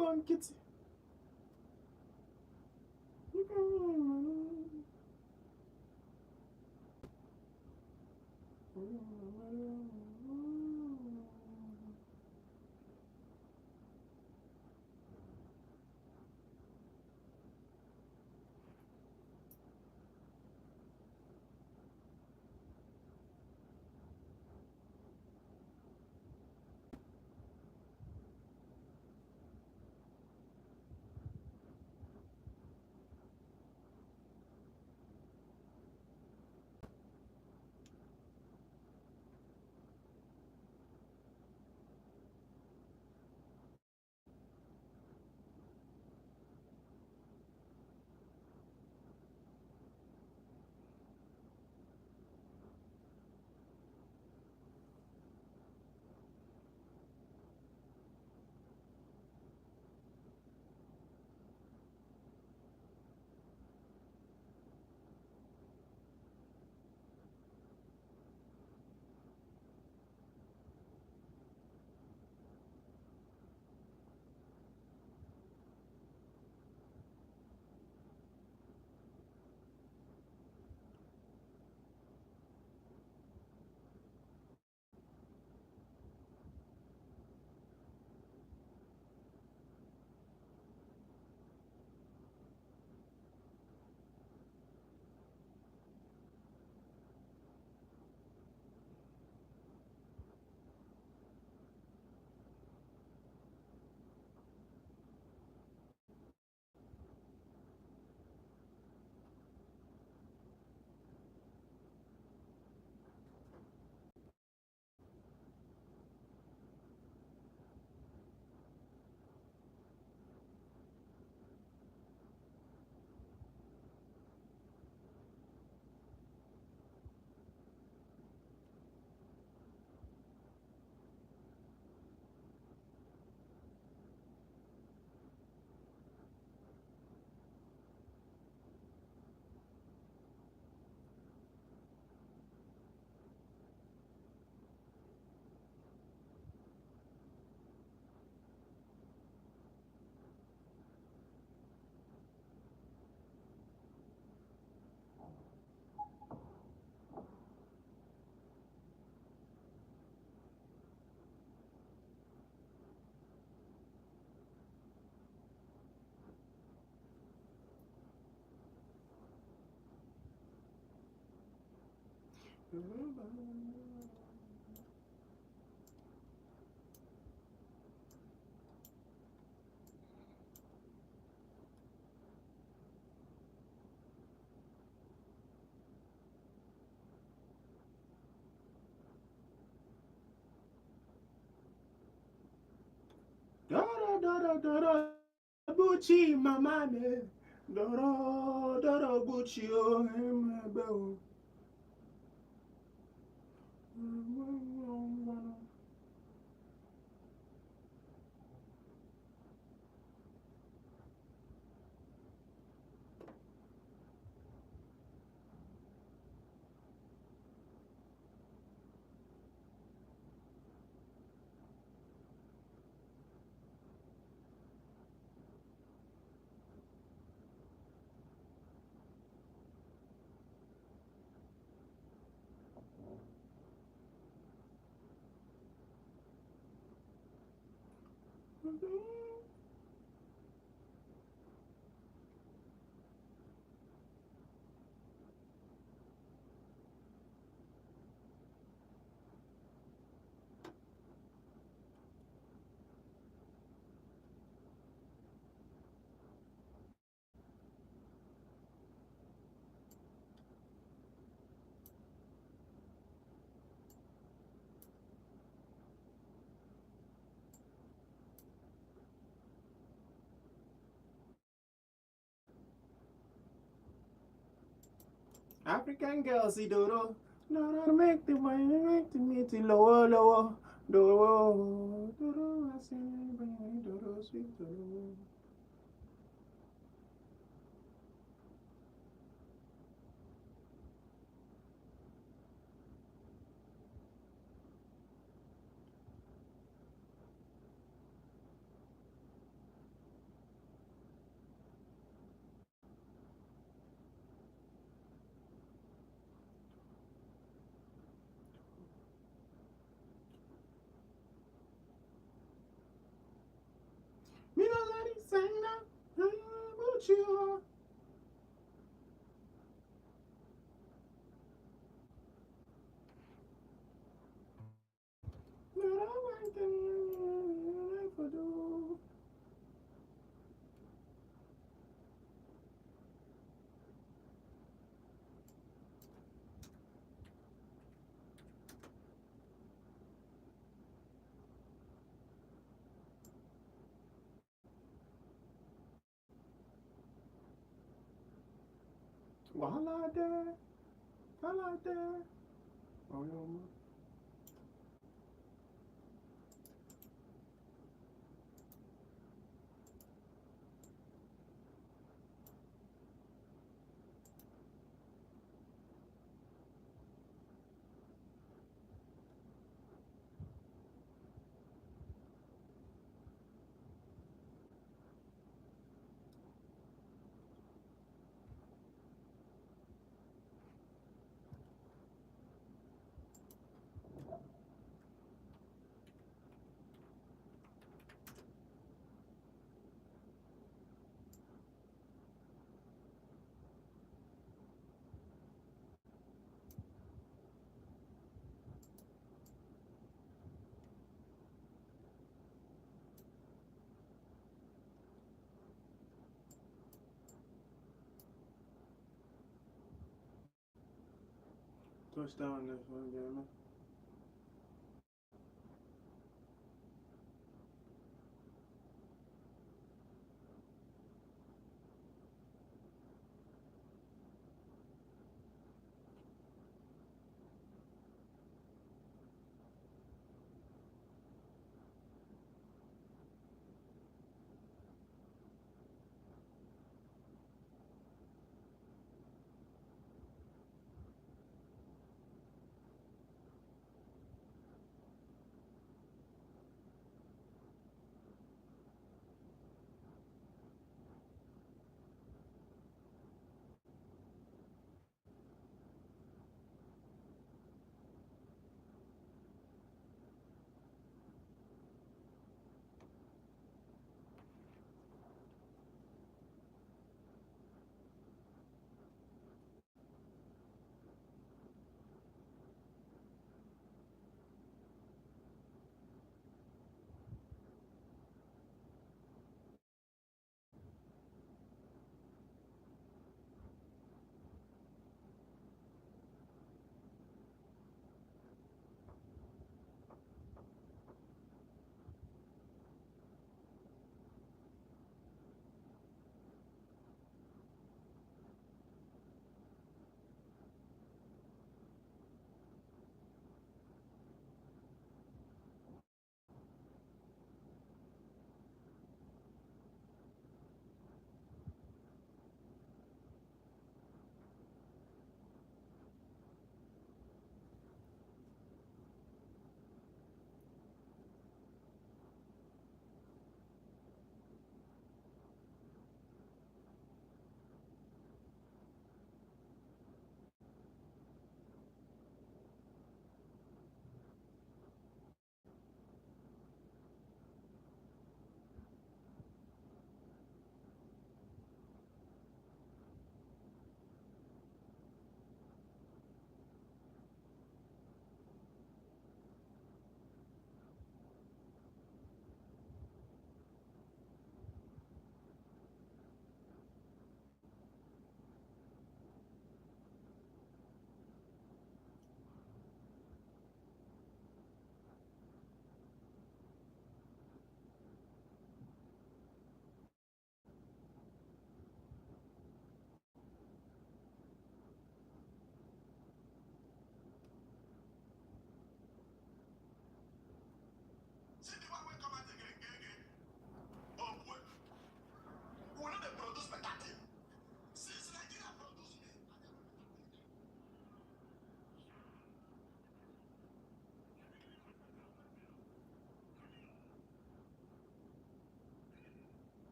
gone, Kitty. Bucci, mama me. Doro Bucci, oh, African girls, see Dodo. Dodo make the money, make the meat lower, lower. Dodo, Dodo, I say, Dodo, sweet Dodo. you Wahala there, wahala there. Oh, yeah. Touchdown this one game.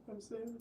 I'm saying,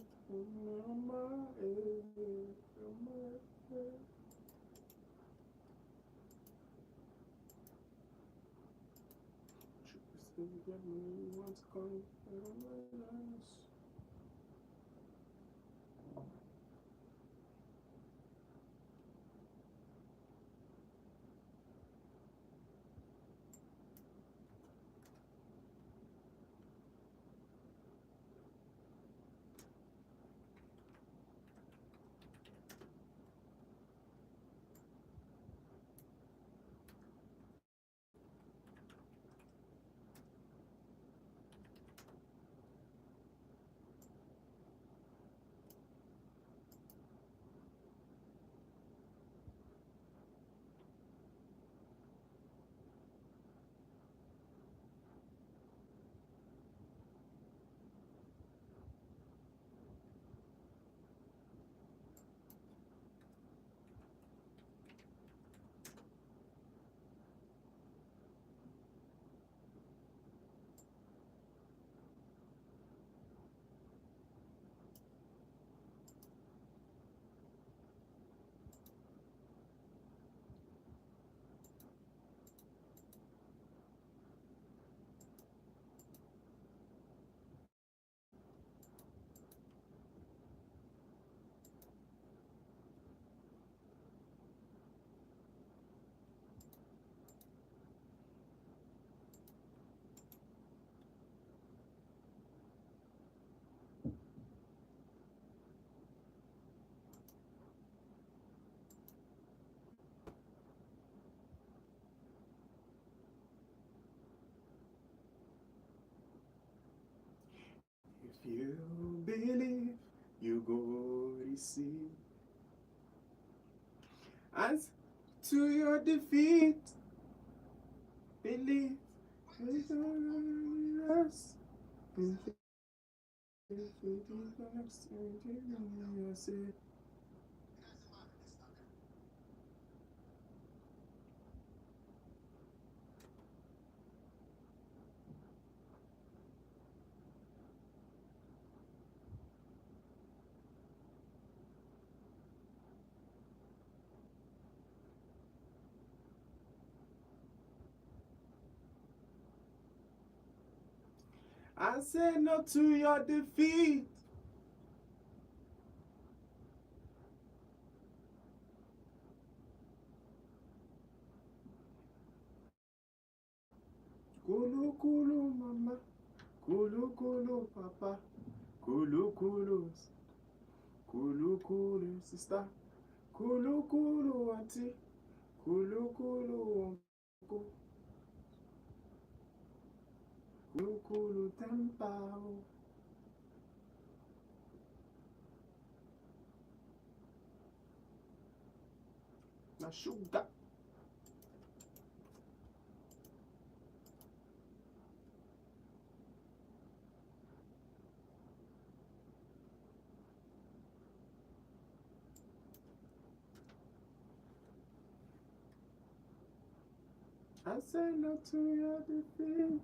if you believe, you go receive. As to your defeat, believe. Us. I say no to your defeat. Kulu kulu mama, kulu kulu papa, kulu kulu, kulu kulu sister, kulu kulu auntie, kulu kulu uncle, kulu kulu tempao. Na sugar. I say no to your defeat.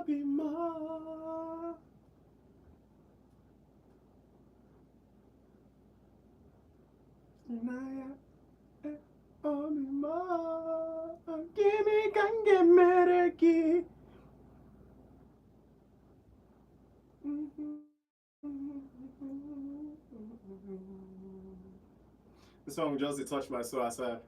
Obima. Naya, Obima. Kimi kange mereki. The song just touched my soul. I said,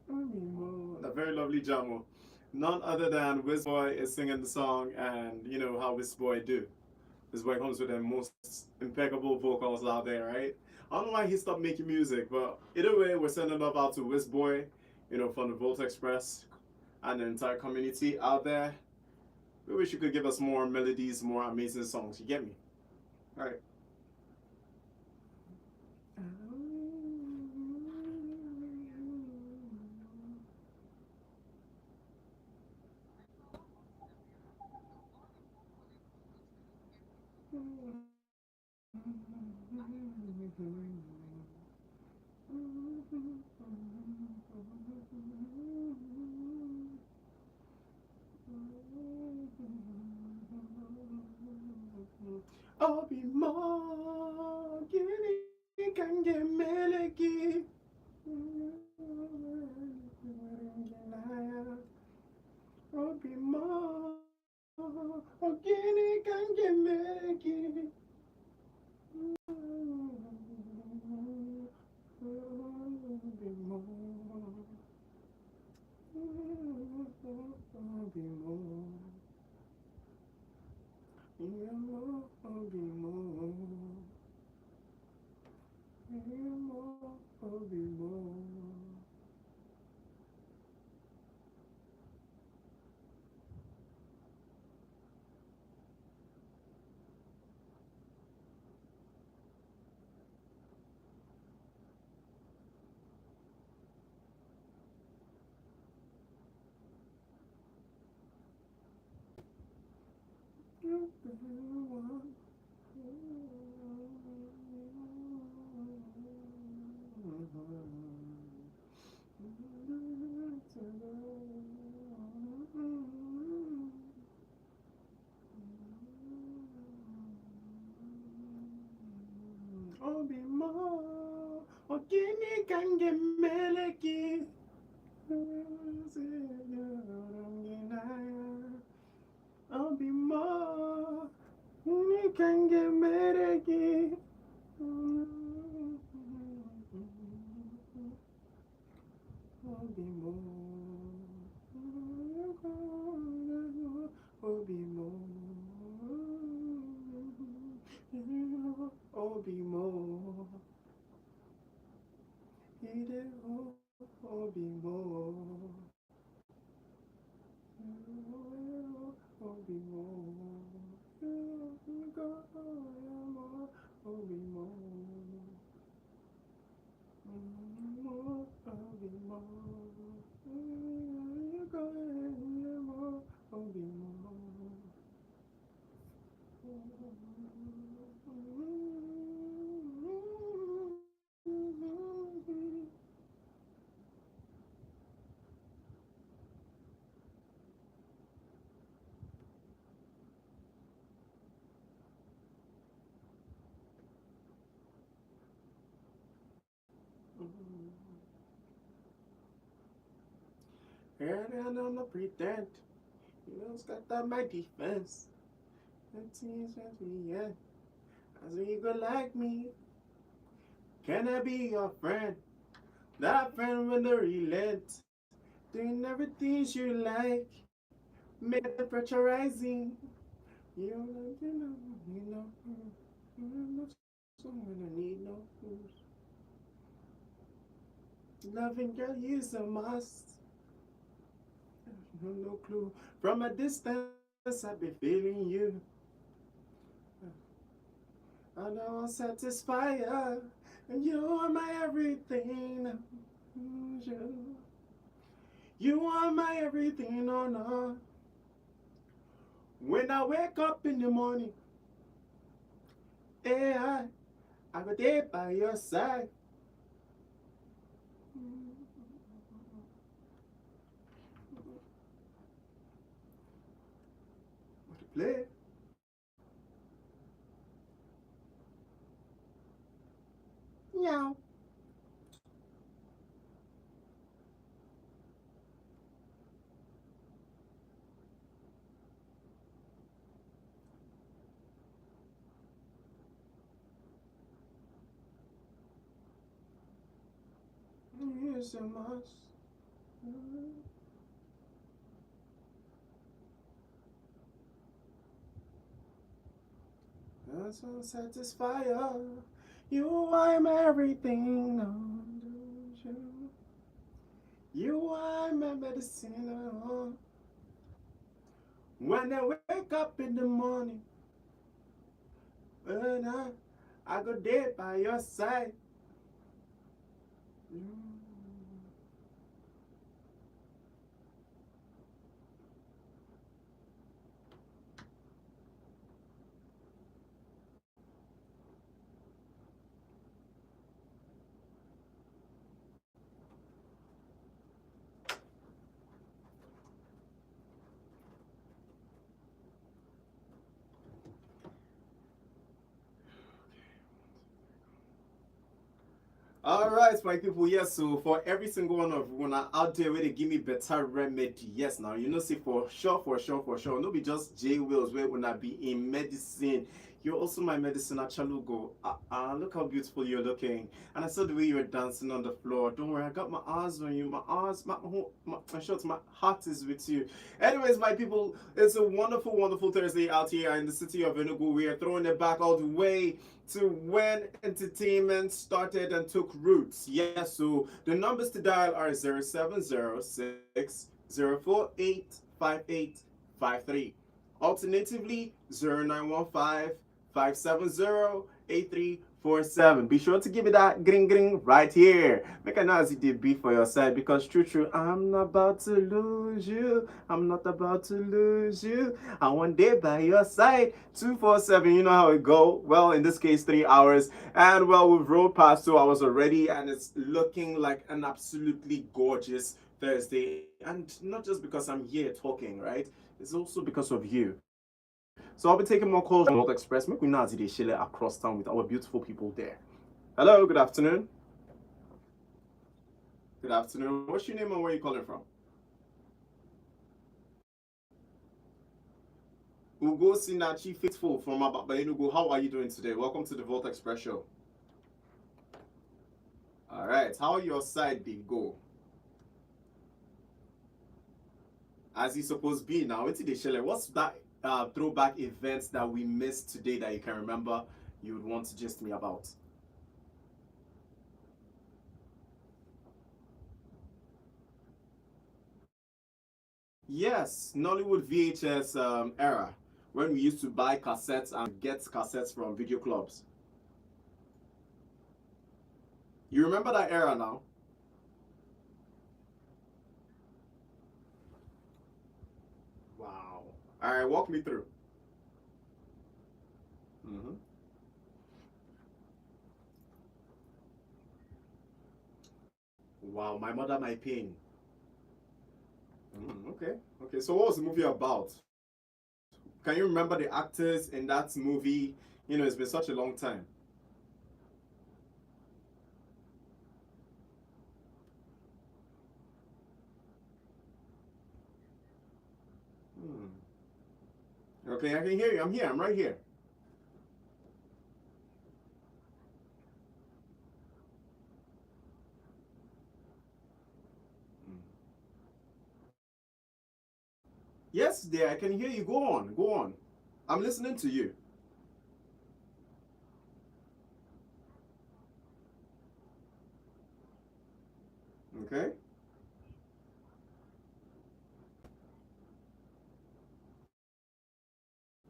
a very lovely jamo. None other than Wizboy is singing the song, and you know how Wizboy do. Wizboy comes with the most impeccable vocals out there, right? I don't know why he stopped making music, but either way, we're sending love out to Wizboy, you know, from the Volt Express and the entire community out there. We wish you could give us more melodies, more amazing songs. You get me? All right. Obima, gini kange meleki. Obima, gini kange meleki. Obima, ogini kange meleki. Obima, ogini kange meleki. Obima, Obima, Obima, Ide Obima, Obima, Obima, and I'm not pretend. You know, scatter my defense. And things that we end. As you go like me, can I be your friend? That friend with the relent. Doing everything you like. Make the pressurizing. You know, I'm not someone I need no food. Loving girl, you's a must. No clue. From a distance, I be feeling you. I know I'll satisfy you. And you are my everything. You are my everything, no, no. When I wake up in the morning, yeah, I go there by your side. Play. Meow. Here's so much. That's a satisfier. You, I'm everything. No, you. You are my medicine. When I wake up in the morning, when I go there by your side. All right, my people. Yes, so for every single one of you out there where they give me better remedy, yes, now you know, see for sure, no be just J Wills where when I be in medicine. You're also my medicine at Chalugo. Look how beautiful you're looking. And I saw the way you were dancing on the floor. Don't worry, I got my eyes on you. My eyes, my shorts, my heart is with you. Anyways, my people, it's a wonderful, wonderful Thursday out here in the city of Enugu. We are throwing it back all the way to when entertainment started and took roots. Yes, so the numbers to dial are 0706 048 5853. Alternatively, 0915 570 8347. Be sure to give me that green right here. Make a noise you did beat for your side because true, I'm not about to lose you. I'm not about to lose you. I one day by your side. 247, you know how it go. Well, in this case, 3 hours. And well, we've rolled past 2 hours already, and it's looking like an absolutely gorgeous Thursday. And not just because I'm here talking, right? It's also because of you. So I'll be taking more calls on World Express. Make we now see the share across town with our beautiful people there. Hello, good afternoon. Good afternoon. What's your name and where are you calling from? Ugo Sinachi Faithful from Ababa Enugu. How are you doing today? Welcome to the Volt Express show. All right. How your side be go? As you supposed to be now. What's the share? What's that throwback event that we missed today that you can remember you would want to gist me about? Yes, Nollywood VHS era when we used to buy cassettes and get cassettes from video clubs. You remember that era now? Wow. All right, walk me through. Mm-hmm. Wow, my mother, my pain. Okay, okay. So what was the movie about? Can you remember the actors in that movie? You know, it's been such a long time. Hmm. Okay, I can hear you. I'm here. I'm right here. Mm. Yes, dear. I can hear you. Go on. Go on. I'm listening to you. Okay.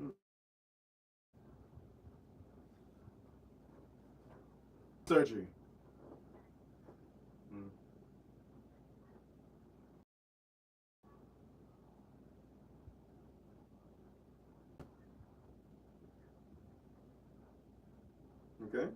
Mm. Surgery. Mm. Okay.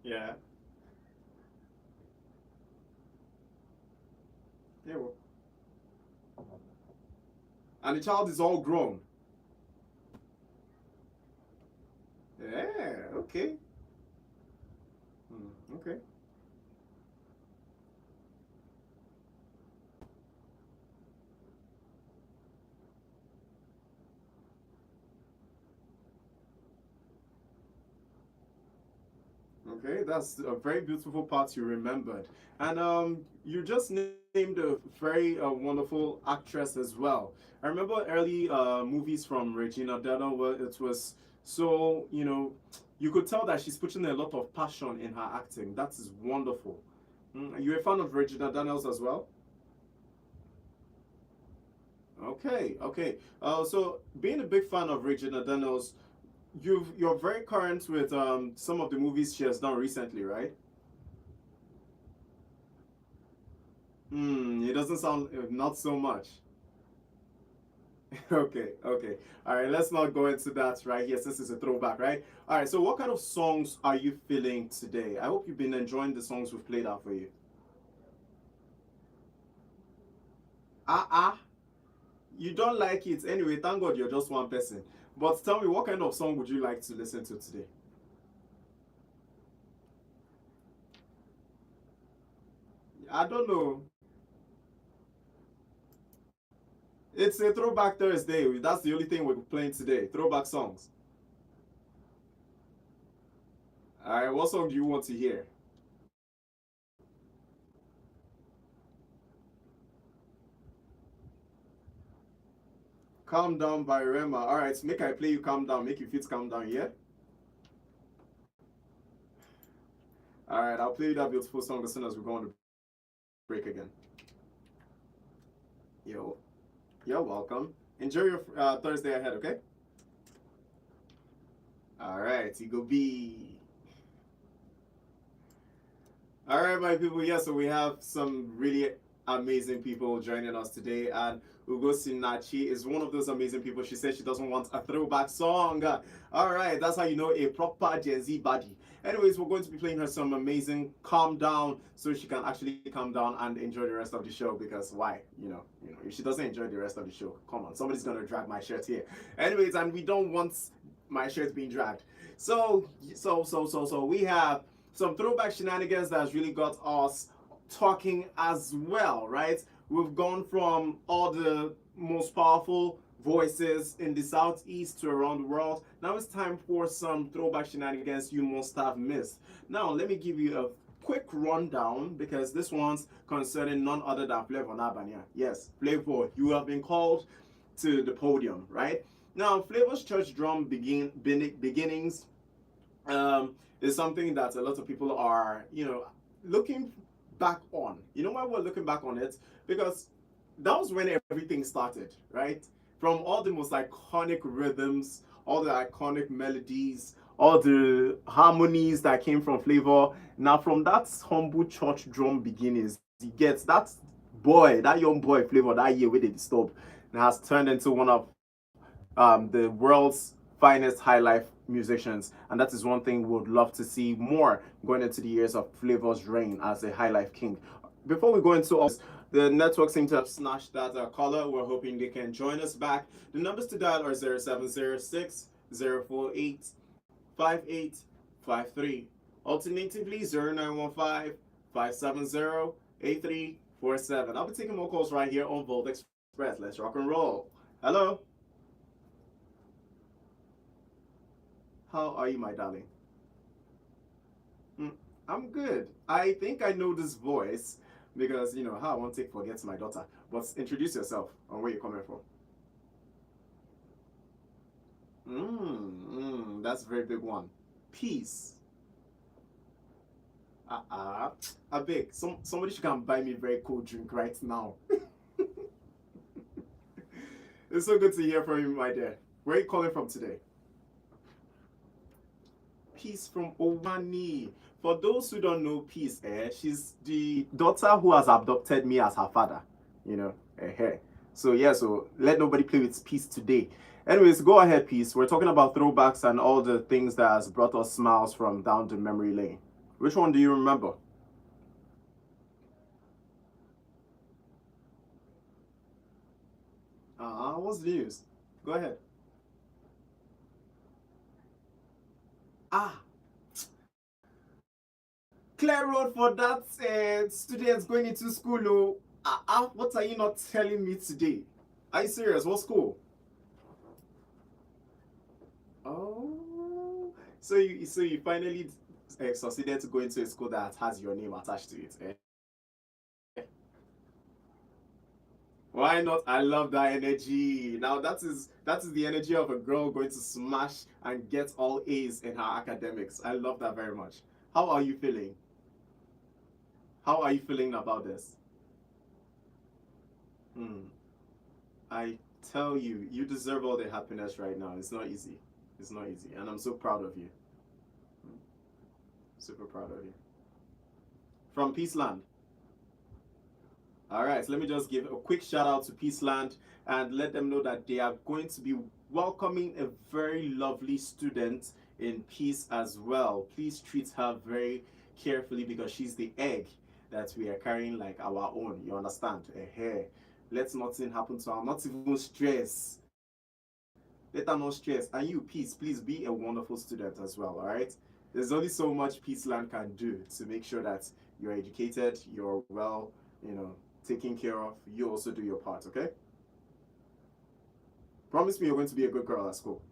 Yeah. Yeah. Well. And the child is all grown. Yeah. Okay. Okay. Okay, that's a very beautiful part you remembered. And you just named a very wonderful actress as well. I remember early movies from Regina Dana where it was so, you could tell that she's putting a lot of passion in her acting. That is wonderful. You're a fan of Regina Daniels as well? Okay, okay. So being a big fan of Regina Daniels, you're very current with some of the movies she has done recently, right? It doesn't sound not so much. Okay, okay. All right, let's not go into that right here since it's a throwback, right? All right, so what kind of songs are you feeling today? I hope you've been enjoying the songs we've played out for you. Ah, you don't like it. Anyway, thank God you're just one person. But tell me, what kind of song would you like to listen to today? I don't know. It's a throwback Thursday. That's the only thing we're playing today. Throwback songs. All right, what song do you want to hear? Calm Down by Rema. All right, make I play you Calm Down. Make you fit calm down, yeah? All right, I'll play you that beautiful song as soon as we go on the break again. Yo, you're welcome. Enjoy your Thursday ahead, okay? All right, you go be. All right, my people. Yeah, so we have some really amazing people joining us today, and Ugo Sinachi is one of those amazing people. She said she doesn't want a throwback song. All right, that's how you know a proper Gen Z body. Anyways, we're going to be playing her some amazing "Calm Down" so she can actually calm down and enjoy the rest of the show. Because why? If she doesn't enjoy the rest of the show, come on, somebody's gonna drag my shirt here. Anyways, and we don't want my shirt being dragged. So we have some throwback shenanigans that's really got us talking as well, right? We've gone from all the most powerful voices in the southeast to around the world. Now it's time for some throwback shenanigans you must have missed. Now let me give you a quick rundown because this one's concerning none other than Flavor Nabania. Yes, Flavor, you have been called to the podium, right? Now, Flavor's church drum beginnings is something that a lot of people are, looking back on. You know why we're looking back on it? Because that was when everything started, right? From all the most iconic rhythms, all the iconic melodies, all the harmonies that came from Flavor. Now, from that humble church drum beginnings, he gets that boy, that young boy Flavor that year with the disturb, has turned into one of the world's finest high life musicians, and that is one thing we would love to see more going into the years of Flavor's reign as a high life king. Before we go into all this, the network seems to have snatched that caller. We're hoping they can join us back. The numbers to dial are 0706 048 5853. Alternatively, 0915 570 8347. I'll be taking more calls right here on Volt Express. Let's rock and roll. Hello. How are you, my darling? Mm, I'm good. I think I know this voice because you know how I won't take forget my daughter. But introduce yourself and where you're coming from. That's a very big one. Peace. I beg. Somebody should come buy me a very cold drink right now. It's so good to hear from you, my dear. Where are you calling from today? Peace from Owani. For those who don't know Peace, she's the daughter who has adopted me as her father. You know, So yeah, so let nobody play with Peace today. Anyways, go ahead, Peace. We're talking about throwbacks and all the things that has brought us smiles from down the memory lane. Which one do you remember? What's the news? Go ahead. Ah, clear road for that students going into school. Oh, what are you not telling me today? Are you serious? What school? Oh, so you finally succeeded to go into a school that has your name attached to it. Why not? I love that energy. Now that is the energy of a girl going to smash and get all A's in her academics. I love that very much. How are you feeling? How are you feeling about this? Hmm. I tell you, you deserve all the happiness right now. It's not easy. It's not easy, and I'm so proud of you. Hmm. Super proud of you. From Peaceland. All right, so let me just give a quick shout out to Peaceland and let them know that they are going to be welcoming a very lovely student in Peace as well. Please treat her very carefully because she's the egg that we are carrying like our own. You understand? Hey, let nothing happen to her. Not even stress. Let her not stress. And you, Peace, please be a wonderful student as well. All right. There's only so much Peaceland can do to make sure that you're educated, you're well, you know, taken care of. You also do your part, okay? Promise me you're going to be a good girl at school.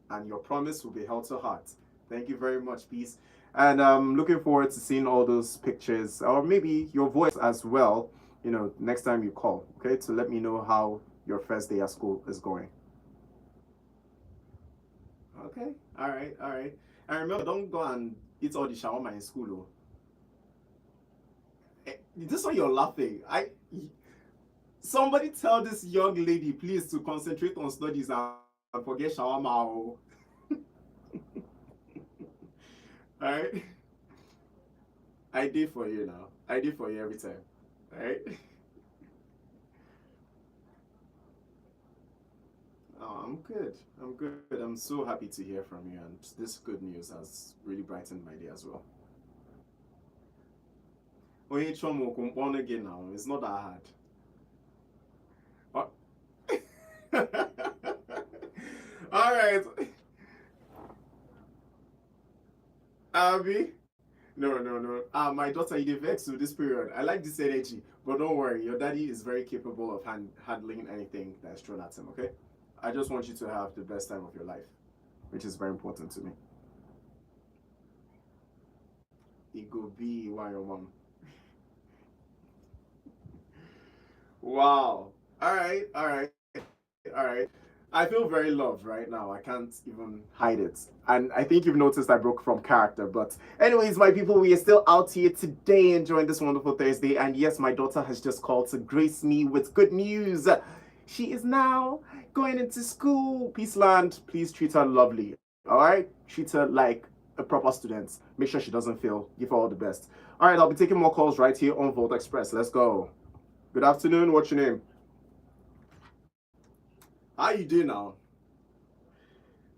And your promise will be held to heart. Thank you very much, Peace. And I'm looking forward to seeing all those pictures or maybe your voice as well, you know, next time you call, okay? To let me know how your first day at school is going. Okay, all right, all right. And remember, don't go and eat all the shawarma in school, oh. This one you're laughing. Somebody tell this young lady, please, to concentrate on studies and forget shawarma. Oh. All right? I did for you now. I did for you every time. All right? Oh, I'm good. I'm good. I'm so happy to hear from you, and this good news has really brightened my day as well. Only Chomo born again now. It's not that hard. All right, Abby. No, no, no. My daughter, you dey vex with this period. I like this energy, but don't worry. Your daddy is very capable of handling anything that's thrown at him. Okay. I just want you to have the best time of your life, which is very important to me. It go be one your mom. Wow. All right. All right. All right. I feel very loved right now. I can't even hide it. And I think you've noticed I broke from character. But, anyways, my people, we are still out here today enjoying this wonderful Thursday. And yes, my daughter has just called to grace me with good news. She is now going into school. Peaceland, please treat her lovely. All right? Treat her like a proper student. Make sure she doesn't fail. Give her all the best. All right, I'll be taking more calls right here on Volt Express. Let's go. Good afternoon. What's your name? How you doing now?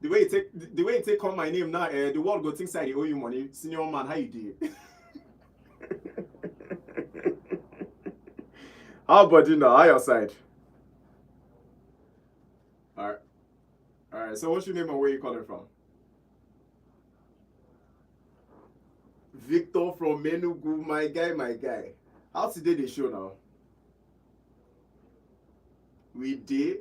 The way you take call my name now, the world go think say I owe you money. Senior man, how you do? How about you now? How your side? Alright. Alright. So what's your name and where you calling from? Victor from Menugu, my guy, my guy. How today the show now? We did.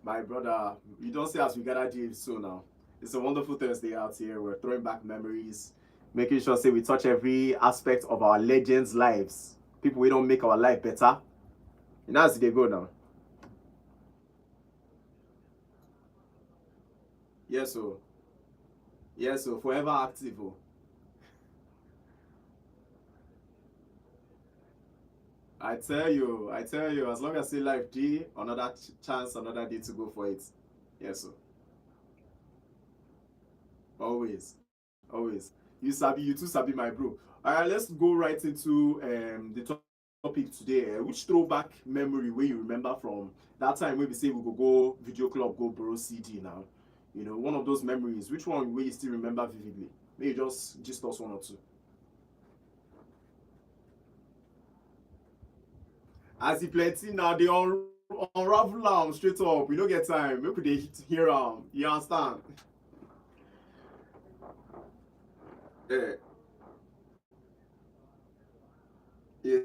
My brother, you don't say as we gather here soon now. It's a wonderful Thursday out here. We're throwing back memories, making sure say we touch every aspect of our legends' lives. People we don't make our life better. And as they go now. Yes, so yes, so forever active. Oh. I tell you, as long as say life D, another chance, another day to go for it. Yes, so always, always. You sabi, you too sabi, my bro. All right, let's go right into the topic today. Which throwback memory where you remember from that time when we say we go video club, go borrow CD now? You know, one of those memories. Which one will you still remember vividly? Maybe just us one or two. As he plenty now, they unravel straight up. We don't get time. Maybe they hear You understand? Yeah. Yeah.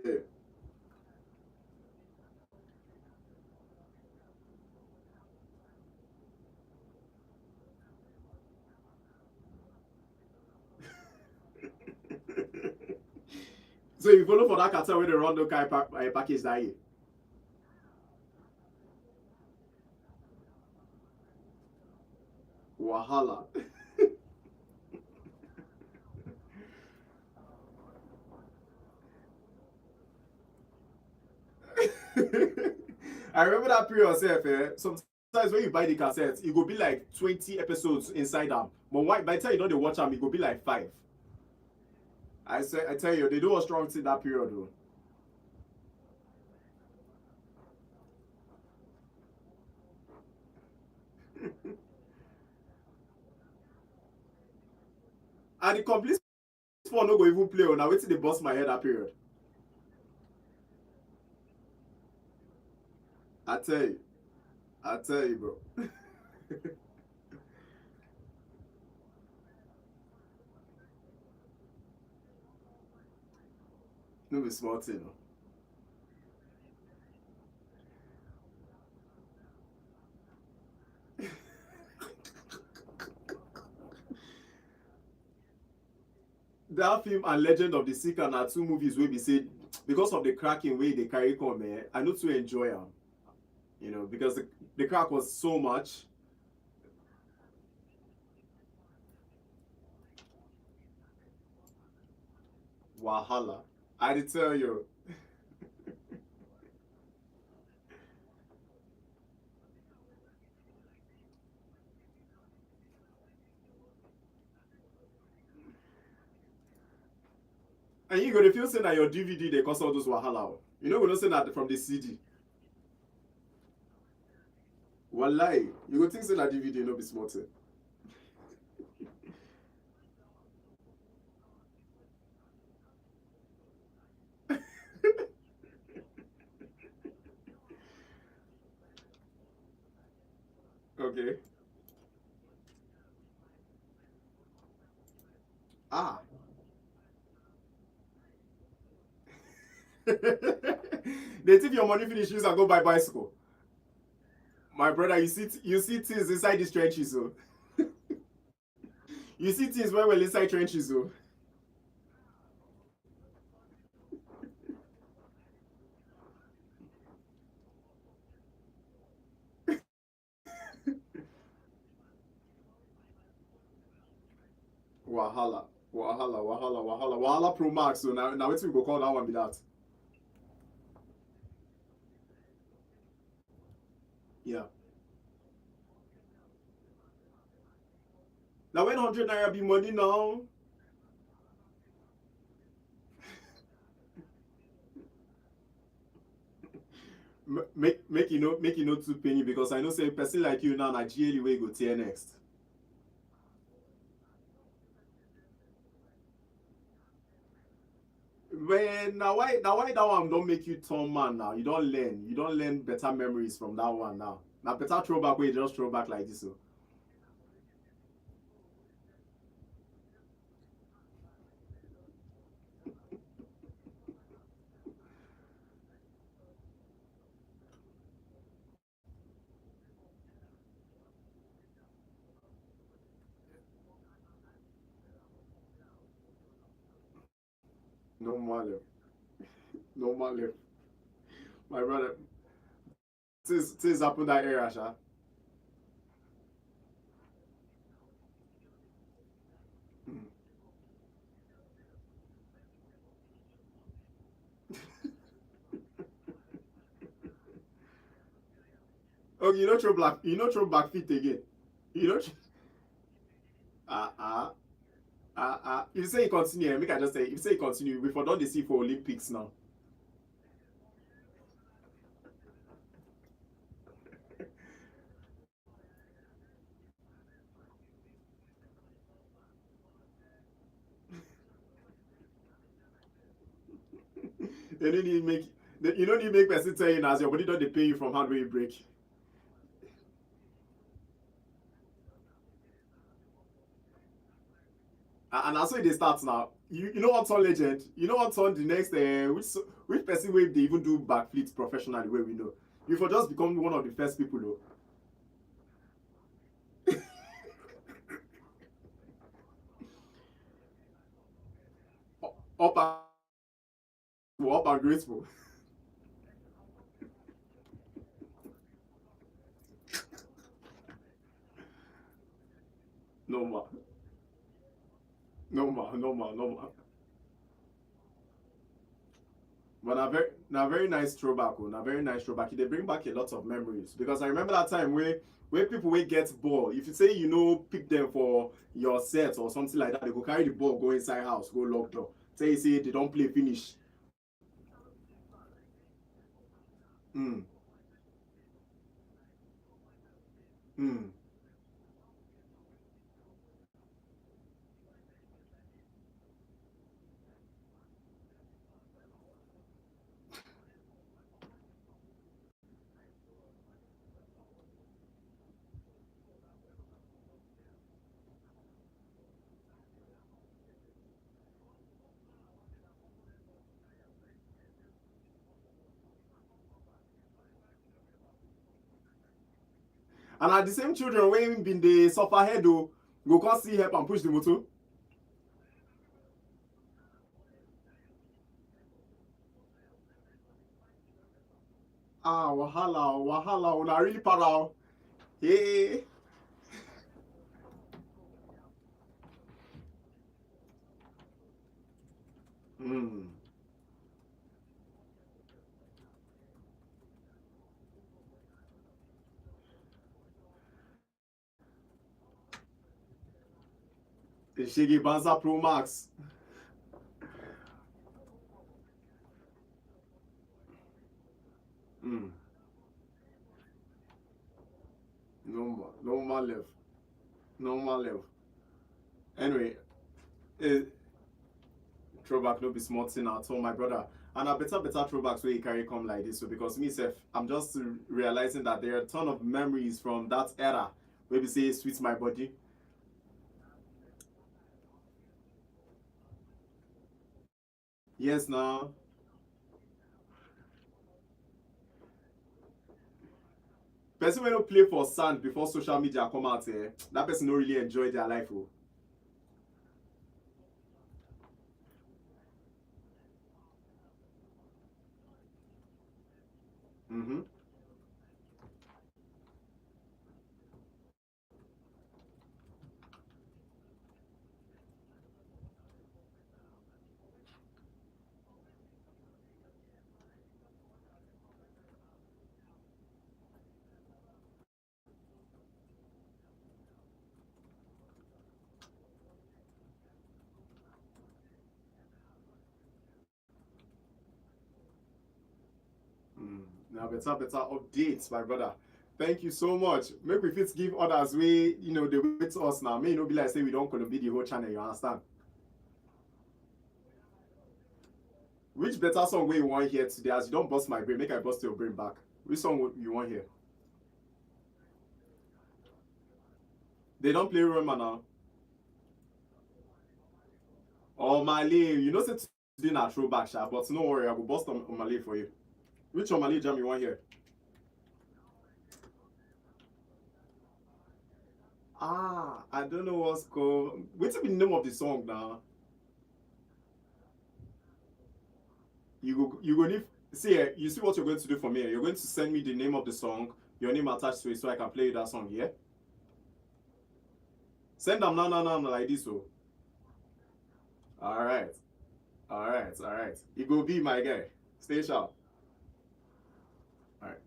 So you follow for that cartel where they run the kind package that year. Wahala. I remember that period self, sometimes when you buy the cassette, it go be like 20 episodes inside them. But why, by the time you know they watch them, it go be like 5. I tell you, they do a strong thing that period though. And the complete phone no go even play on. Now wait till they bust my head that period. I tell you. I tell you, bro. No be small thing. No. That film and Legend of the Seeker are two movies where we say because of the cracking way they carry come, I know to enjoy them. You know, because the crack was so much. Wahala. I did tell you. And you go to feel saying that your DVD they cause all those wahala. You know we don't say that from the CD. Wallahi. You go think say that DVD no be small thing. Okay. Ah. They take your money finish use and go buy bicycle. My brother, you see things inside these trenches, so you see things very well inside trenches, so wahala, wahala Pro Max. So now wetin we go call that one be that? Yeah. Now when 100 naira be money now, make you know too penny because I know say person like you now na GLE wey go tear next. When now why that one don't make you turn man now? You don't learn better memories from that one now. Now better throwback where you just throw back like this. So normal, normal. My brother, things happen that area, sha. Mm. Oh, you know throw back feet again. You know, ah ah If you say you continue, make I just say, if you say you continue, we for don dey see for Olympics now. They don't need make you don't need make person tell you as your body don't they pay you from hand where you break. And that's why they start now. You know what's on legend? You know what's on the next which person where they even do backflips professionally where we know. You for just become one of the first people though. Up up and grateful. No more. No more, no more, no more. But a very nice throwback, oh, a very nice throwback. They bring back a lot of memories because I remember that time where people will get ball. If you say you know pick them for your set or something like that, they go carry the ball, go inside house, go lock door. Say you say they don't play finish. Mm, mm. And at the same children when been the suffer head though, go come see help and push the motor. Ah, wahala, wahala, una really para. Hey. Mm. Shiggy Banza Pro Max. Mm. No more, no more left. No more left. Anyway, eh, throwback no be small thing at all, my brother. And I better throwbacks where you carry come like this. So because me self, I'm just realizing that there are a ton of memories from that era. Where we say sweet my body. Yes now. Person when don't play for sand before social media come out, that person don't really enjoy their life. Oh. Mm-hmm. Mm. Now better updates, my brother. Thank you so much. Make we fit give others way, they wait to us now. May no be like say we don't gonna be the whole channel, you understand? Which better song way you want here today? As you don't bust my brain, make I bust your brain back. Which song you want here? They don't play Roma now. Oh Malay, you know say today na throwback, sha, but no worry, I will bust on Malay for you. Which on Malay jam you want here? Ah, I don't know what's called. What's the name of the song now? You go need see you see what you're going to do for me. You're going to send me the name of the song, your name attached to it, so I can play you that song. Yeah. Send them now like this. So. All right, all right. It will be my guy. Stay sharp. All right.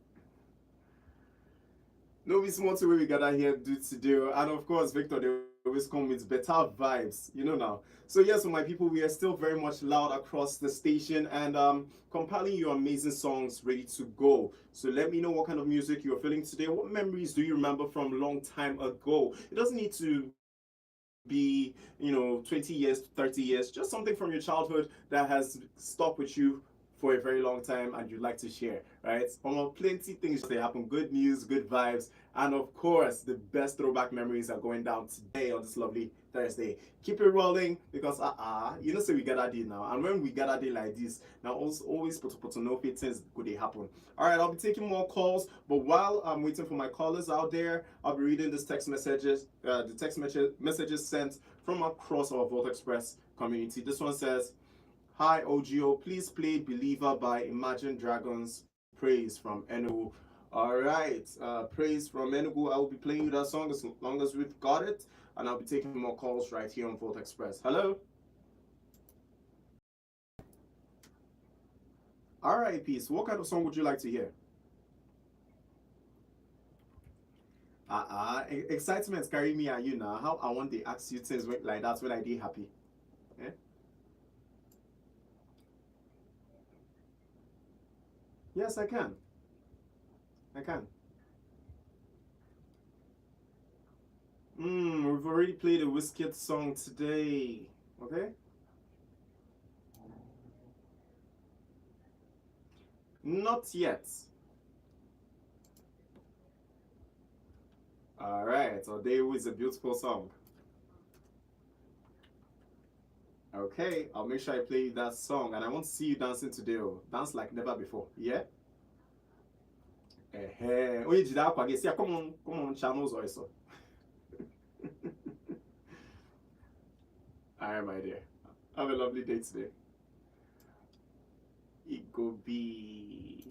No be small thing wey we gather here do today and of course Victor they always come with better vibes now. So yes, so my people, we are still very much loud across the station and compiling your amazing songs ready to go. So let me know what kind of music you're feeling today. What memories do you remember from a long time ago? It doesn't need to be 20 years, 30 years, just something from your childhood that has stuck with you for a very long time and you'd like to share, right? Plenty things they happen, good news, good vibes, and of course, the best throwback memories are going down today on this lovely Thursday. Keep it rolling because you know, say we gather day now, and when we gather day like this, now also always put no fit things could they happen. All right, I'll be taking more calls, but while I'm waiting for my callers out there, I'll be reading this text messages, the messages sent from across our Volt Express community. This one says, "Hi OGO, please play Believer by Imagine Dragons. Praise from Enugu." All right, Praise from Enugu. I will be playing you that song as long as we've got it, and I'll be taking more calls right here on Volt Express. Hello. All right, Peace. What kind of song would you like to hear? Excitement carry me and you now. How I want to ask you things like that when I did happy. Yeah? Yes, I can. I can. We've already played a Wizkid song today. Okay? Not yet. All right. Odewu is a beautiful song. Okay, I'll make sure I play you that song, and I want to see you dancing today. Oh. Dance like never before. Yeah? Onye jide akwa gị si come on channels also. All right, my dear. Have a lovely day today. It could be.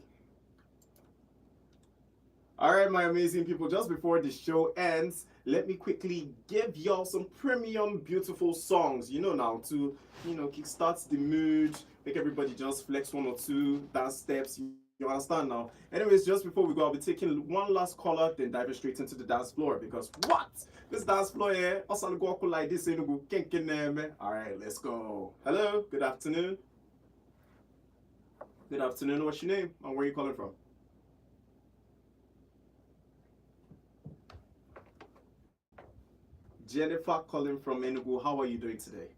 All right, my amazing people, just before the show ends, let me quickly give y'all some premium, beautiful songs, now to, kickstart the mood, make everybody just flex one or two dance steps. You understand now? Anyways, just before we go, I'll be taking one last caller, then diving straight into the dance floor because what? This dance floor here, also go like this, all right, let's go. Hello, good afternoon. Good afternoon, what's your name and where are you calling from? Jennifer calling from Enugu. How are you doing today?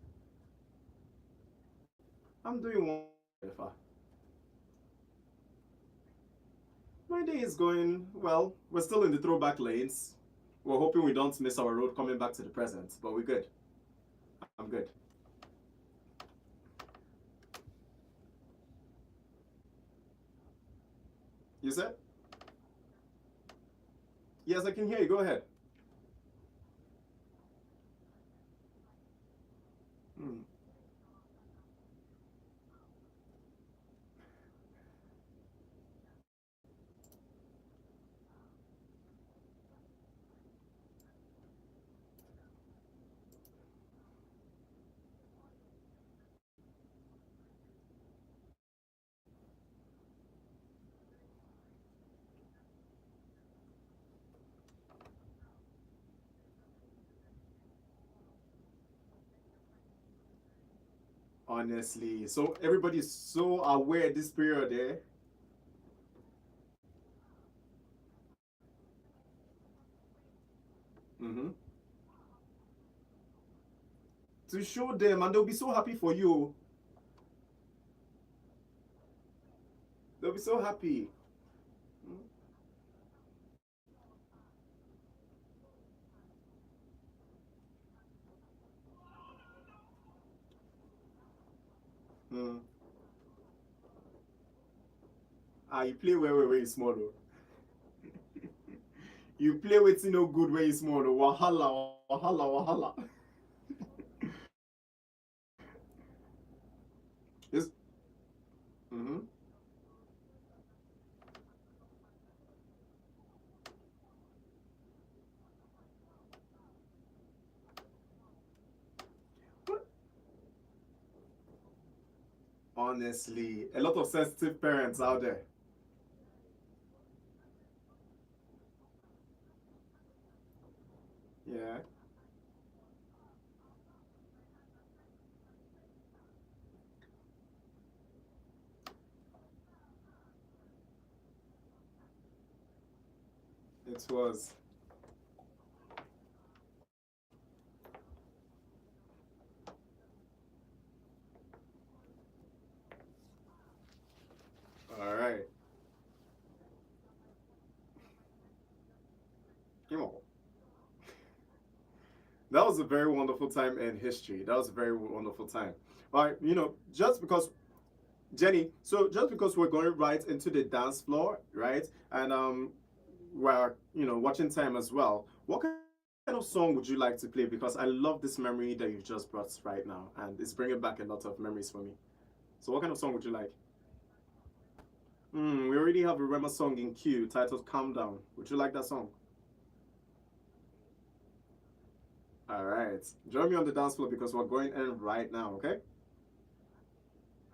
I'm doing well, Jennifer. My day is going well. We're still in the throwback lanes. We're hoping we don't miss our road coming back to the present, but we're good. I'm good. You said? Yes, I can hear you. Go ahead. Hmm. Honestly, so everybody's so aware this period there. Mm-hmm. To show them, and they'll be so happy for you. They'll be so happy. Mm. You play where you small though. You play with no good where you small though. Wahala, wahala, wahala. Yes. Mm-hmm. Honestly, a lot of sensitive parents out there. Yeah, it was. that was a very wonderful time in history. That was a very wonderful time. But just because Jenny, so just because we're going right into the dance floor, right, and we're watching time as well. What kind of song would you like to play? Because I love this memory that you just brought right now, and it's bringing back a lot of memories for me. So what kind of song would you like? We already have a Rema song in queue titled "Calm Down." Would you like that song? All right. Join me on the dance floor because we're going in right now, okay?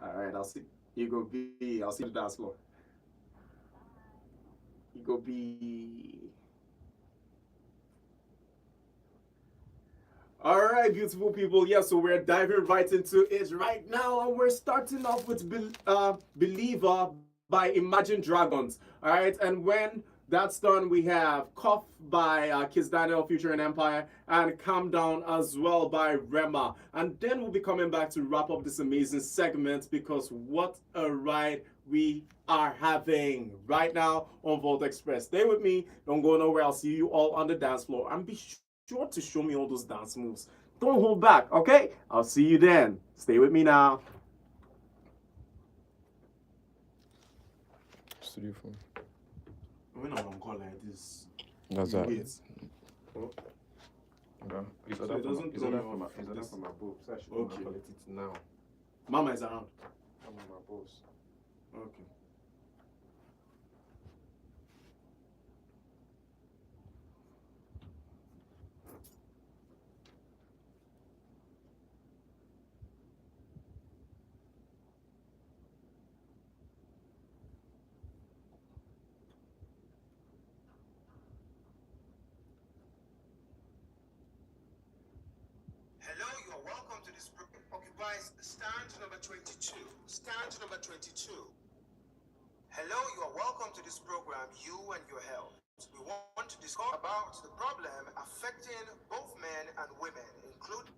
All right, I'll see you go B. I'll see you on the dance floor. You go B. All right, beautiful people. Yeah, so we're diving right into it right now, and we're starting off with Believer by Imagine Dragons. All right, and when that's done, we have Cough by Kiss Daniel featuring Empire and Calm Down as well by Rema. And then we'll be coming back to wrap up this amazing segment because what a ride we are having right now on Volt Express. Stay with me, don't go nowhere. I'll see you all on the dance floor and be sure to show me all those dance moves. Don't hold back, okay? I'll see you then. Stay with me now. Studio phone. When I'm on call like this, That's that. wait. Oh, Okay. it's So order it from doesn't it's throw order me from off it's order this. from above. So I should Okay. collect it now. Mama is around. I'm on my boss. Okay. Hello, you are welcome to this program. Occupies stand number 22. Stand number 22. Hello, you are welcome to this program, You and Your Health. We want to discuss about the problem affecting both men and women, including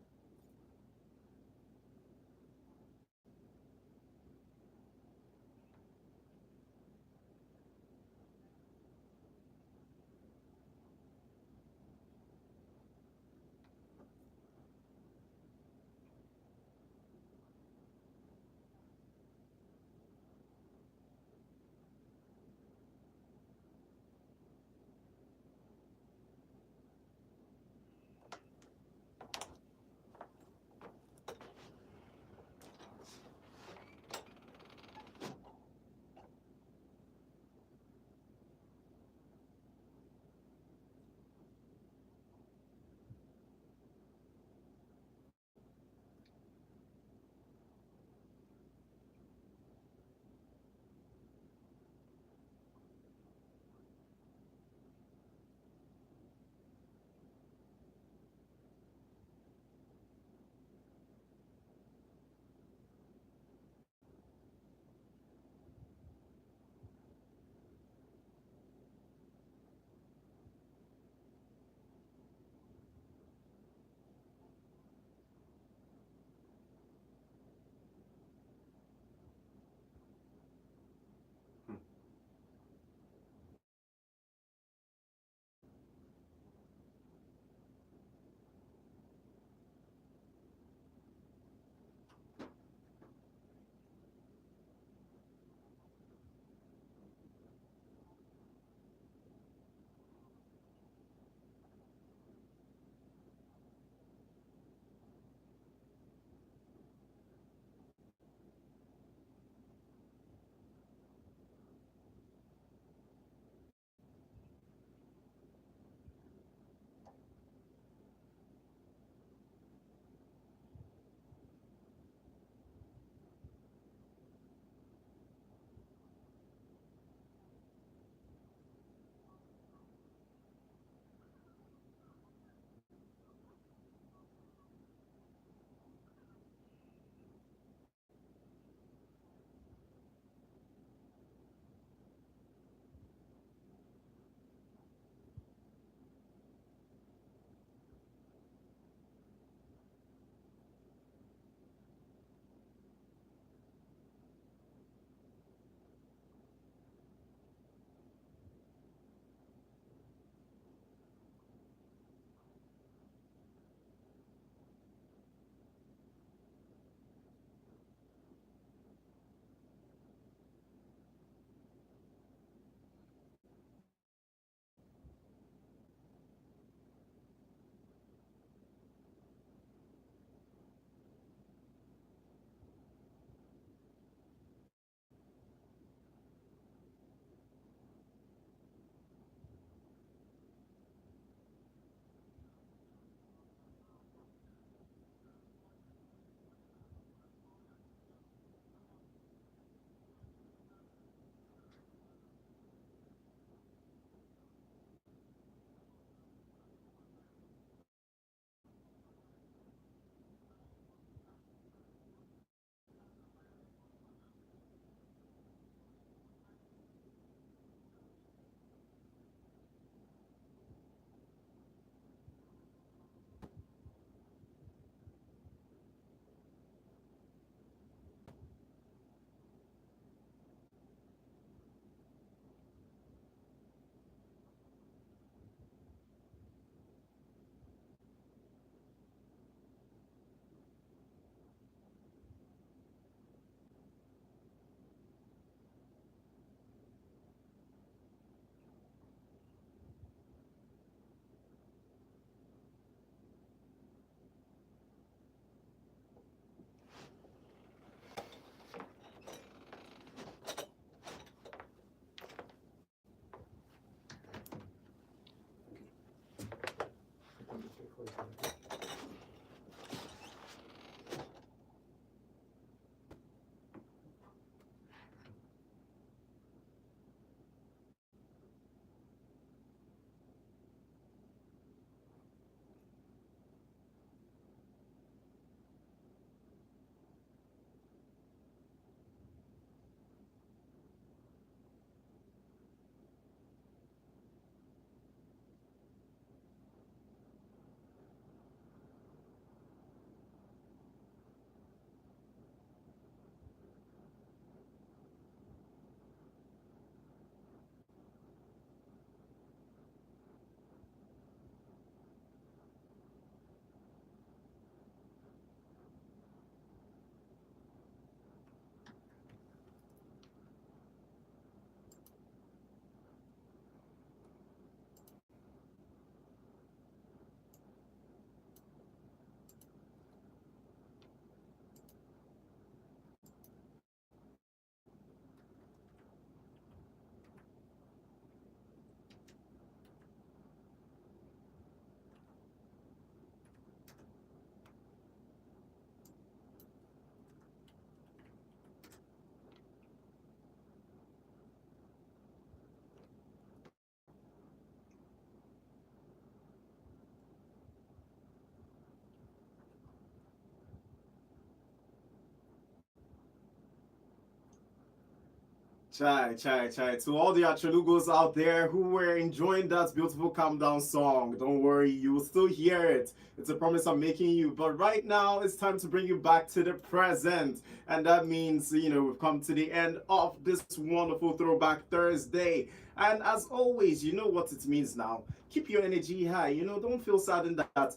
Chai. To all the Achalugos out there who were enjoying that beautiful calm down song, don't worry, you will still hear it. It's a promise I'm making you. But right now, it's time to bring you back to the present. And that means, we've come to the end of this wonderful Throwback Thursday. And as always, you know what it means now. Keep your energy high. Don't feel saddened that,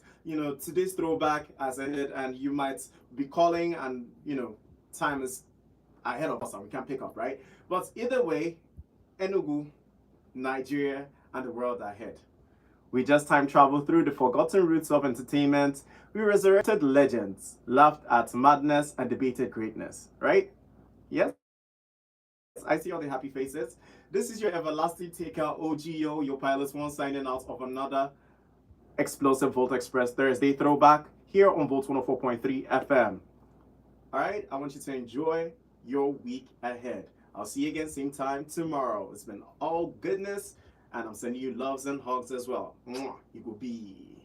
today's throwback has ended and you might be calling and, time is ahead of us and we can't pick up, right? But either way, Enugu, Nigeria, and the world ahead. We just time traveled through the forgotten roots of entertainment. We resurrected legends, laughed at madness, and debated greatness, right? Yes? I see all the happy faces. This is your everlasting taker, OGO, your pilot one, signing out of another explosive Volt Express Thursday throwback here on Volt 104.3 FM. All right, I want you to enjoy your week ahead. I'll see you again same time tomorrow. It's been all goodness, and I'm sending you loves and hugs as well. You go be.